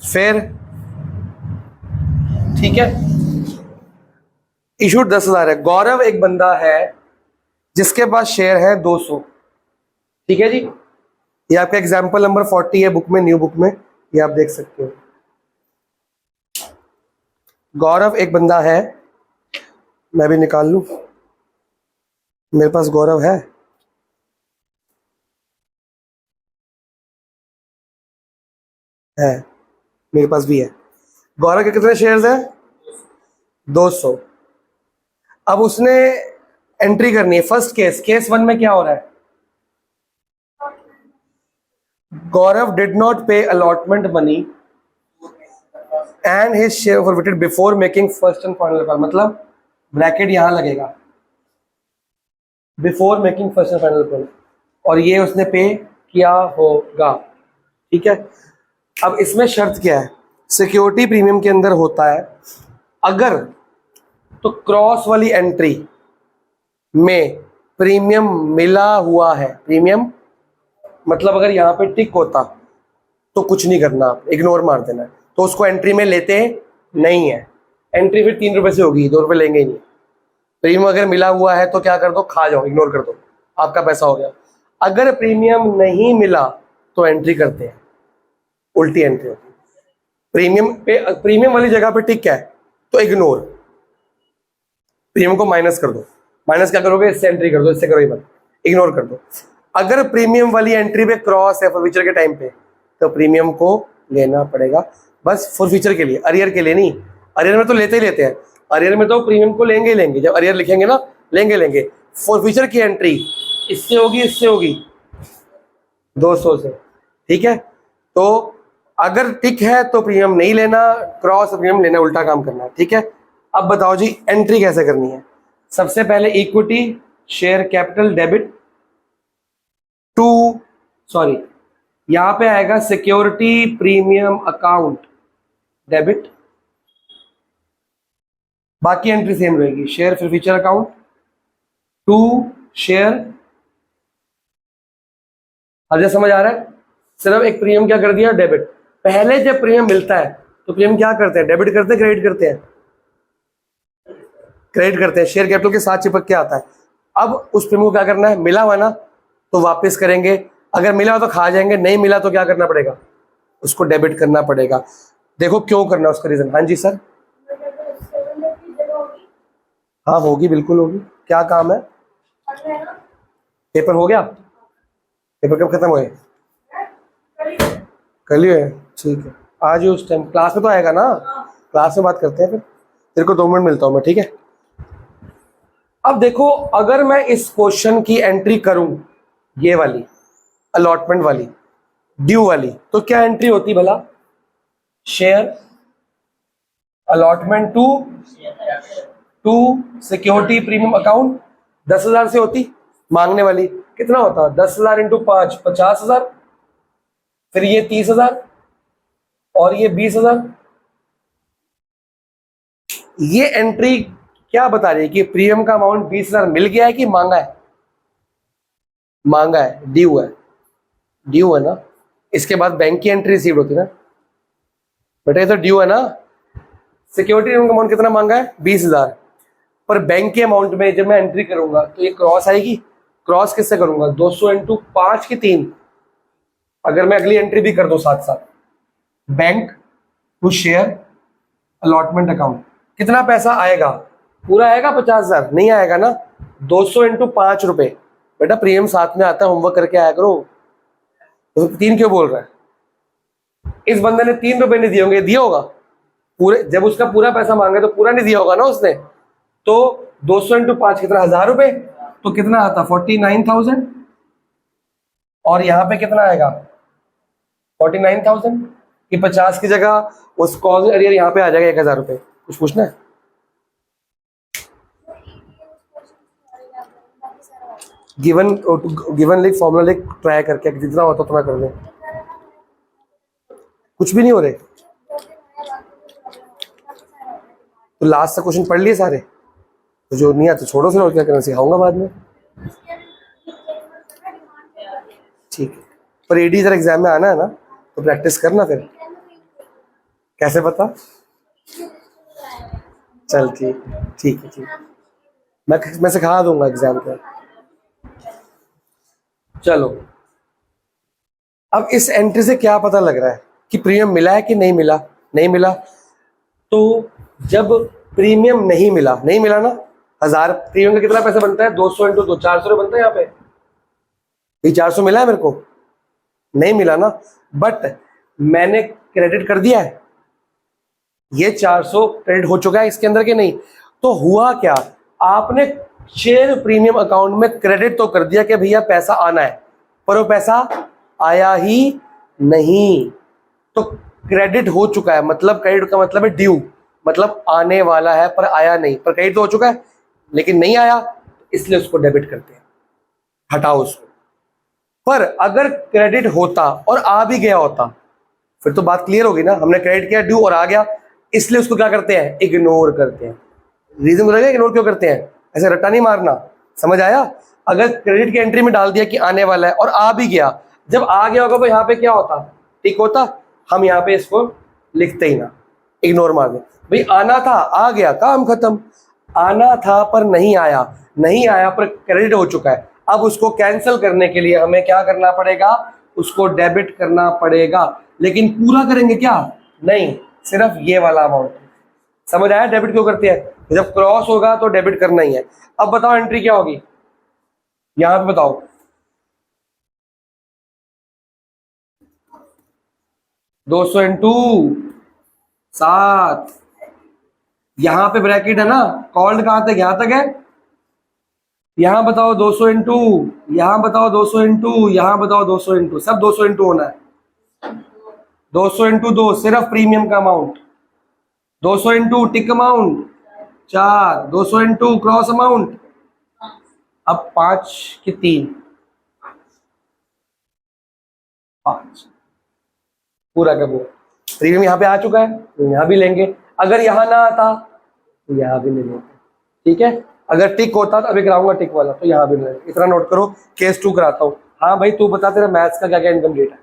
फिर ठीक है, इशूड 10,000 है। गौरव एक बंदा है जिसके पास शेयर है 200, ठीक है जी। ये आपका एग्जाम्पल नंबर 40 है बुक में, न्यू बुक में, ये आप देख सकते हो। गौरव एक बंदा है, मैं भी निकाल लूं, मेरे पास गौरव है मेरे पास भी है। गौरव के कितने शेयर्स हैं? 200। अब उसने एंट्री करनी है। फर्स्ट केस 1 में क्या हो रहा है? गौरव डिड नॉट पे allotment money and his share forfeited before making first and final call. मतलब ब्रैकेट यहां लगेगा, before making first and final call, और ये उसने पे किया होगा, ठीक है। अब इसमें शर्त क्या है? सिक्योरिटी प्रीमियम के अंदर होता है, अगर तो क्रॉस वाली एंट्री में प्रीमियम मिला हुआ है, प्रीमियम मतलब अगर यहां पे टिक होता तो कुछ नहीं करना, आप इग्नोर मार देना है, तो उसको एंट्री में लेते नहीं है। एंट्री फिर 3 रुपए से होगी, 2 रुपए लेंगे ही नहीं। प्रीमियम अगर मिला हुआ है तो क्या कर दो, खा जाओ, इग्नोर कर दो, आपका पैसा हो गया। अगर प्रीमियम नहीं मिला तो एंट्री करते हैं, उल्टी एंट्री होती है। प्रीमियम वाली जगह पे टिक है तो इग्नोर, प्रीमियम को माइनस कर दो। माइनस क्या करोगे? इससे एंट्री कर दो, इससे करो ही मत, इग्नोर कर दो। अगर प्रीमियम वाली एंट्री पे क्रॉस है फॉरफीचर के टाइम पे, तो प्रीमियम को लेना पड़ेगा, बस फॉरफीचर के लिए, अरियर के लिए नहीं। अरियर में तो लेते ही लेते हैं, अरियर में तो प्रीमियम को लेंगे ही लेंगे, जब अरियर लिखेंगे ना, लेंगे। फॉरफीचर की एंट्री इससे होगी, इससे होगी, 200 से, ठीक है। तो अगर टिक है तो प्रीमियम नहीं लेना, क्रॉस प्रीमियम लेना, उल्टा काम करना, ठीक है। अब बताओ जी एंट्री कैसे करनी है? सबसे पहले equity share capital debit to, sorry यहां पे आएगा सिक्योरिटी प्रीमियम अकाउंट डेबिट, बाकी एंट्री सेम रहेगी। Share forfeiture account to share. अब जैसे समझ आ रहा है? सिर्फ एक प्रीमियम क्या कर दिया? डेबिट। पहले जब प्रीमियम मिलता है तो प्रीमियम क्या करते हैं? डेबिट करते हैं, क्रेडिट करते हैं? क्रेडिट करते हैं, शेयर कैपिटल के साथ चिपक के आता है। अब उस प्रीमियम को क्या करना है? मिला हुआ ना तो वापस करेंगे, अगर मिला हो तो खा जाएंगे, नहीं मिला तो क्या करना पड़ेगा? उसको डेबिट करना पड़ेगा। देखो क्यों करना, उसका रीजन। हाँ जी सर। हाँ होगी, बिल्कुल होगी। क्या काम है? पेपर हो गया? पेपर कब खत्म हुए? कल ही है, ठीक है। आज उस टाइम क्लास में तो आएगा ना, क्लास में बात करते हैं फिर। तेरे को 2 मिनट मिलता हूँ मैं, ठीक है। अब देखो, अगर मैं इस क्वेश्चन की एंट्री करूं, ये वाली अलॉटमेंट वाली, ड्यू वाली, तो क्या एंट्री होती भला? Share allotment to security premium account 10,000 से होती मांगने वाली, कितना होता 10,000 इंटू 5 50,000, फिर ये 30,000 और ये 20,000। ये एंट्री क्या बता रही है कि प्रीमियम का अमाउंट 20,000 मिल गया है कि मांगा है? मांगा है, ड्यू है, ड्यू है ना। इसके बाद बैंक की एंट्री रिसीव होती है ना बेटा, ये तो ड्यू है ना। सिक्योरिटी अमाउंट कितना मांगा है? 20,000। पर बैंक के अमाउंट में जब मैं एंट्री करूंगा तो ये क्रॉस आएगी। क्रॉस किससे करूंगा? 200 इंटू 5 की 3। अगर मैं अगली एंट्री भी कर दूं साथ साथ, bank to share allotment account, कितना पैसा आएगा? पूरा आएगा 50,000? नहीं आएगा ना। 200 इंटू 5 रुपए। बेटा प्रीमियम साथ में आता है, होमवर्क करके आया करो। तो 3 क्यों बोल रहा है? इस बंदे ने 3 रुपए नहीं दिए होंगे, दिया होगा पूरे। जब उसका पूरा पैसा मांगे तो पूरा नहीं दिया होगा ना उसने। तो 200 इंटू 5 कितना? 1,000 रुपए। तो कितना आता? 49,000। और यहां पे कितना आएगा? 49,000 कि 50 की जगह उस कॉज एरियर यहाँ पे आ जाएगा 1,000 रुपए। कुछ पूछना है? गिवन लिख, फॉर्मूला लिख, ट्राई करके जितना होता उतना कर ले। कुछ भी नहीं हो रहे तो लास्ट से क्वेश्चन पढ़ लिए सारे, तो जो नहीं आते छोड़ो, फिर और क्या करना, सिखाऊंगा बाद में। ठीक है, पर एडी जरा एग्जाम में आना है ना, तो प्रैक्टिस करना फिर। कैसे पता? चल ठीक, ठीक है, ठीक। मैं सिखा दूंगा एग्जाम पे। चलो, अब इस एंट्री से क्या पता लग रहा है कि प्रीमियम मिला है कि नहीं मिला? नहीं मिला। तो जब प्रीमियम नहीं मिला, नहीं मिला ना, 1,000 प्रीमियम का कितना पैसा बनता है? 200 इंटू 2, 400 बनता है यहाँ पे। ये 400 मिला है मेरे को? नहीं मिला ना। बट मैंने क्रेडिट कर दिया है, ये 400 क्रेडिट हो चुका है इसके अंदर के नहीं। तो हुआ क्या? आपने शेयर प्रीमियम अकाउंट में क्रेडिट तो कर दिया कि भैया पैसा आना है, पर वो पैसा आया ही नहीं। तो क्रेडिट हो चुका है, मतलब क्रेडिट का मतलब है ड्यू, मतलब आने वाला है पर आया नहीं। पर क्रेडिट तो हो चुका है लेकिन नहीं आया, इसलिए उसको डेबिट करते हैं, हटाओ उसको। पर अगर क्रेडिट होता और आ भी गया होता, फिर तो बात क्लियर होगी ना। हमने क्रेडिट किया, ड्यू और आ गया, इसलिए उसको क्या करते हैं? इग्नोर करते हैं। रीजन बताइए इग्नोर क्यों करते हैं? ऐसे रट्टा नहीं मारना, समझ आया? अगर क्रेडिट की एंट्री में डाल दिया कि आने वाला है और आ भी गया, जब आ गया होगा तो यहाँ पे क्या होता? ठीक होता। हम यहाँ पे इसको लिखते ही ना, इग्नोर मार दे। भाई आना था, आ गया, काम खत्म। आना था पर नहीं आया, नहीं आया पर क्रेडिट हो चुका है। अब उसको कैंसिल करने के लिए हमें क्या करना पड़ेगा? उसको डेबिट करना पड़ेगा। लेकिन पूरा करेंगे क्या? नहीं, सिर्फ ये वाला अमाउंट। समझ आया डेबिट क्यों करते हैं? जब क्रॉस होगा तो डेबिट करना ही है। अब बताओ एंट्री क्या होगी यहां पे? बताओ। 200 इंटू 7, यहां पे ब्रैकेट है ना, कॉल्ड कहां तक? यहां तक है। यहां बताओ 200 इंटू, यहां बताओ 200 इंटू, यहां बताओ 200 इंटू, सब 200 इंटू होना है। 200 इंटू 2 सिर्फ प्रीमियम का अमाउंट, 200 इंटू टिक अमाउंट 4, 200 इंटू क्रॉस अमाउंट। अब 5 की 3, 5 पूरा का पूरा प्रीमियम यहाँ पे आ चुका है, तो यहाँ भी लेंगे। अगर यहाँ ना आता तो यहाँ भी ले लेंगे। ठीक है, अगर टिक होता तो अभी कराऊंगा टिक वाला, तो यहाँ भी ले लेंगे। इतना नोट करो, केस 2 कराता हूँ। हाँ भाई तू बता, तेरा मैथ्स का क्या क्या इनकम डेट है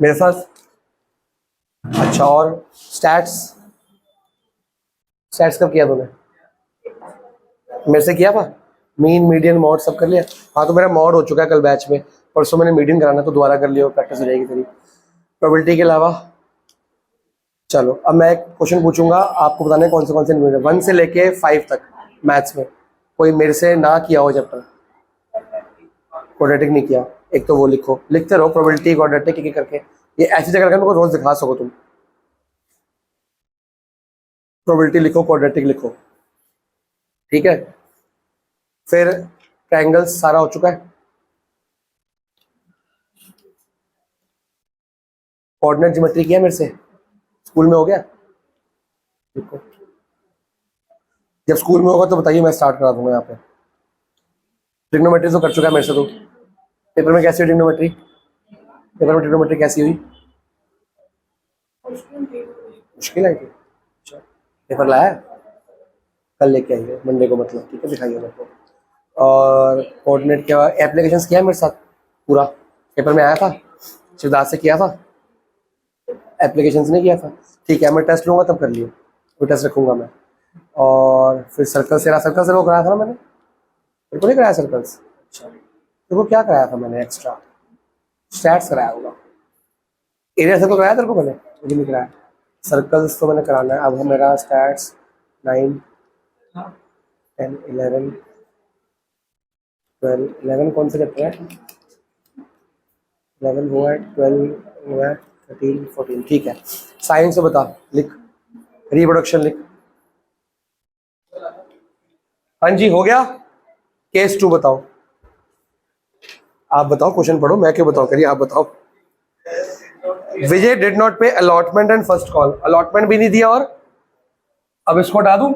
मेरे साथ? अच्छा, और स्टैट्स? स्टैट्स कब किया तूने? मेरे से किया था? मीन, मीडियन, मॉड सब कर लिया? हाँ तो मेरा मॉड हो चुका है कल बैच में। परसों मैंने मीडियन कराना, तो दोबारा कर लिया, प्रैक्टिस हो जाएगी तेरी। प्रोबेबिलिटी के अलावा चलो, अब मैं एक क्वेश्चन पूछूंगा, आपको बताने कौन से 1 से लेके 5 तक मैथ्स में कोई मेरे से ना किया हो चैप्टर, क्वाड्रेटिक नहीं किया, एक तो वो लिखो। लिखते रहो प्रोबेबिलिटी, क्वाड्रेटिक, एक एक करके। ये ऐसी जगह रखना मेरे को रोज दिखा सको तुम। प्रोबेबिलिटी लिखो, क्वाड्रेटिक लिखो, ठीक है। फिर ट्रायंगल्स सारा हो चुका है। कोऑर्डिनेट ज्योमेट्री किया मेरे से, स्कूल में हो गया? देखो जब स्कूल में होगा तो बताइए, मैं स्टार्ट करा दूंगा यहाँ पे। ट्रिग्नोमेट्री तो कर चुका है मेरे से तो। पेपर में कैसी हुई ट्रिग्नोमेट्री? पेपर में ट्रिग्नोमेट्री कैसी हुई? मुश्किल आई थी? अच्छा, पेपर लाया है? कल लेके आइए मंडे को, मतलब ठीक है, दिखाइए मेरे को। और कोऑर्डिनेट क्या एप्लीकेशंस किया है मेरे साथ पूरा? पेपर में आया था, शिवदास से किया था, एप्लीकेशंस नहीं किया था? ठीक है, मैं टेस्ट लूँगा तब कर लियो, वो टेस्ट रखूँगा मैं। और फिर सर्कल से वो कराया था ना मैंने, मेरे को नहीं कराया सर्कल्स? अच्छा, तो वो क्या कराया था मैंने एक्स्ट्रा? स्टैट्स कराया होगा। एरिया सर्कल कराया तेरे को मैंने? मुझे नहीं कराया। सर्कल्स तो मैंने कराना है। अब मेरा स्टैट्स 9, 10, 11, 12, 11 कौन से चैप्टर है? 11 वो है, 12 वो है, 13, 14, ठीक है। साइंस से बता, लिख, रिप्रोडक्शन लिख। हाँ जी, हो गया। केस 2 बताओ। आप बताओ, क्वेश्चन पढ़ो, मैं क्यों बताओ, करिए आप बताओ। विजय डिड नॉट पे allotment and first call. Allotment भी नहीं दिया, और अब इसको हटा दूं?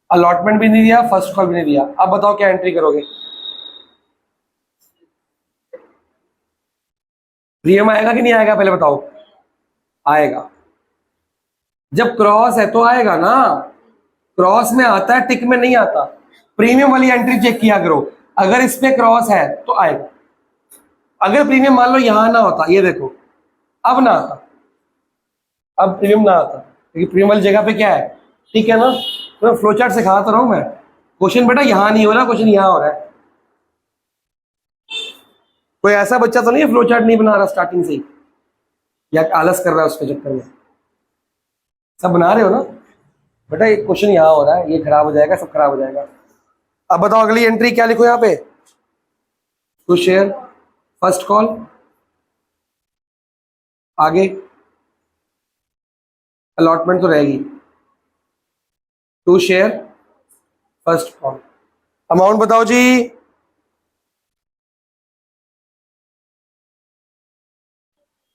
अलॉटमेंट भी नहीं दिया, फर्स्ट कॉल भी नहीं दिया। अब बताओ क्या एंट्री करोगे? प्रीमियम आएगा कि नहीं आएगा, पहले बताओ। आएगा। जब क्रॉस है तो आएगा ना, क्रॉस में आता है, टिक में नहीं आता। प्रीमियम वाली एंट्री चेक किया करो, अगर इस पे क्रॉस है तो आएगा। अगर प्रीमियम मान लो यहां ना होता, ये देखो, अब ना आता, अब प्रीमियम ना आता, क्योंकि प्रीमियम वाली जगह पे क्या है, ठीक है ना। तो फ्लो चार्ट सिखाता रहा हूं मैं। क्वेश्चन बेटा यहां नहीं हो रहा, क्वेश्चन यहां हो रहा है। कोई ऐसा बच्चा तो नहीं है फ्लो चार्ट नहीं बना रहा स्टार्टिंग से ही, या आलस कर रहा है उसके चक्कर में? सब बना रहे हो ना बेटा। एक क्वेश्चन यहाँ हो रहा है, ये खराब हो जाएगा, सब खराब हो जाएगा। अब बताओ अगली एंट्री क्या लिखो यहाँ पे? टू शेयर फर्स्ट कॉल, आगे अलॉटमेंट तो रहेगी। To share first call, amount बताओ जी।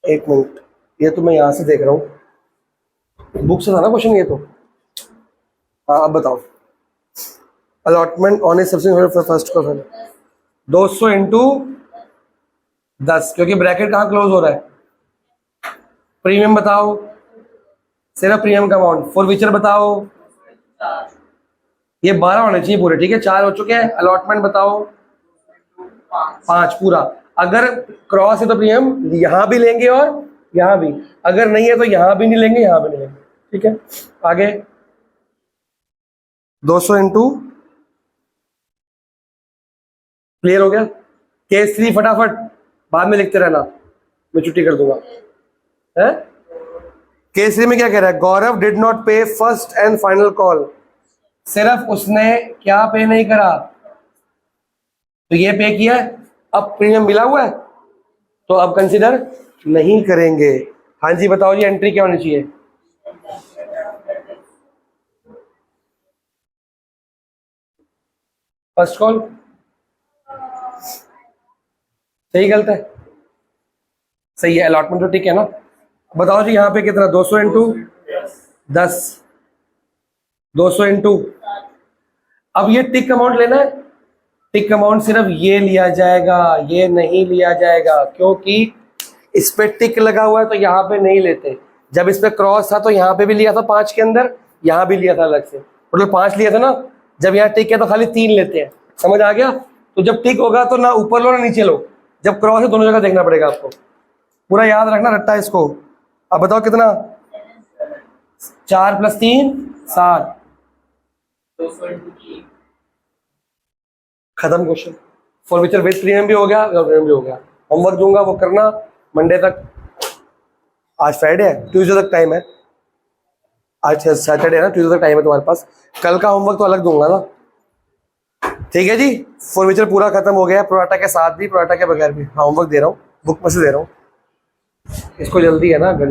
एक मिनट, ये तो मैं यहां से देख रहा हूं, बुक से था ना क्वेश्चन ये तो। हाँ, अब बताओ। Allotment on A subsequent first call 200 into 10, क्योंकि ब्रैकेट कहाँ क्लोज हो रहा है? प्रीमियम बताओ, सिर्फ प्रीमियम का अमाउंट। फॉरविचर बताओ, ये 12 होने चाहिए पूरे, ठीक है, 4 हो चुके हैं। अलॉटमेंट बताओ, 5 पूरा। अगर क्रॉस है तो प्रीमियम यहां भी लेंगे और यहां भी, अगर नहीं है तो यहां भी नहीं लेंगे, यहां भी नहीं लेंगे, ठीक है। आगे 200 इंटू, क्लियर हो गया। केस 3 फटाफट, बाद में लिखते रहना, मैं छुट्टी कर दूंगा है। केस 3 में क्या कह रहा है? गौरव डिड नॉट पे फर्स्ट एंड फाइनल कॉल। सिर्फ उसने क्या पे नहीं करा, तो ये पे किया है, अब प्रीमियम मिला हुआ है तो अब कंसीडर नहीं करेंगे। हाँ जी बताओ जी, एंट्री क्या होनी चाहिए? First call. सही गलत है? सही है, अलॉटमेंट तो ठीक है ना। बताओ जी यहाँ पे कितना? 200 इंटू 10, 200 इंटू, अब ये टिक अमाउंट लेना है। टिक अमाउंट सिर्फ ये लिया जाएगा, ये नहीं लिया जाएगा, क्योंकि इस पे टिक लगा हुआ है तो यहाँ पे नहीं लेते। जब इस पे क्रॉस था तो यहाँ पे भी लिया था 5 के अंदर, यहाँ भी लिया था अलग से, मतलब 5 लिया था ना। जब यहाँ टिक है तो खाली 3 लेते हैं, समझ आ गया? तो जब टिक होगा तो ना ऊपर लो ना नीचे लो, जब क्रॉस है दोनों जगह देखना पड़ेगा आपको, पूरा याद रखना रट्टा इसको। अब बताओ कितना? 4 + 3 7, खत्म क्वेश्चन। फॉरविचर विद प्रीमियम भी हो गया, प्रीमियम भी हो गया। होमवर्क दूंगा वो करना मंडे तक। आज फ्राइडे है, ट्यूसडे तक टाइम है। आज सैटरडे है ना, ट्यूसडे तक टाइम है तुम्हारे पास। कल का होमवर्क तो अलग दूंगा ना, ठीक है जी। फॉरविचर पूरा खत्म हो गया, प्रोडाटा के साथ भी, प्रोडाटा के बगैर भी। हाँ, होमवर्क दे रहा हूँ, बुक में से दे रहा हूँ। इसको जल्दी है ना घर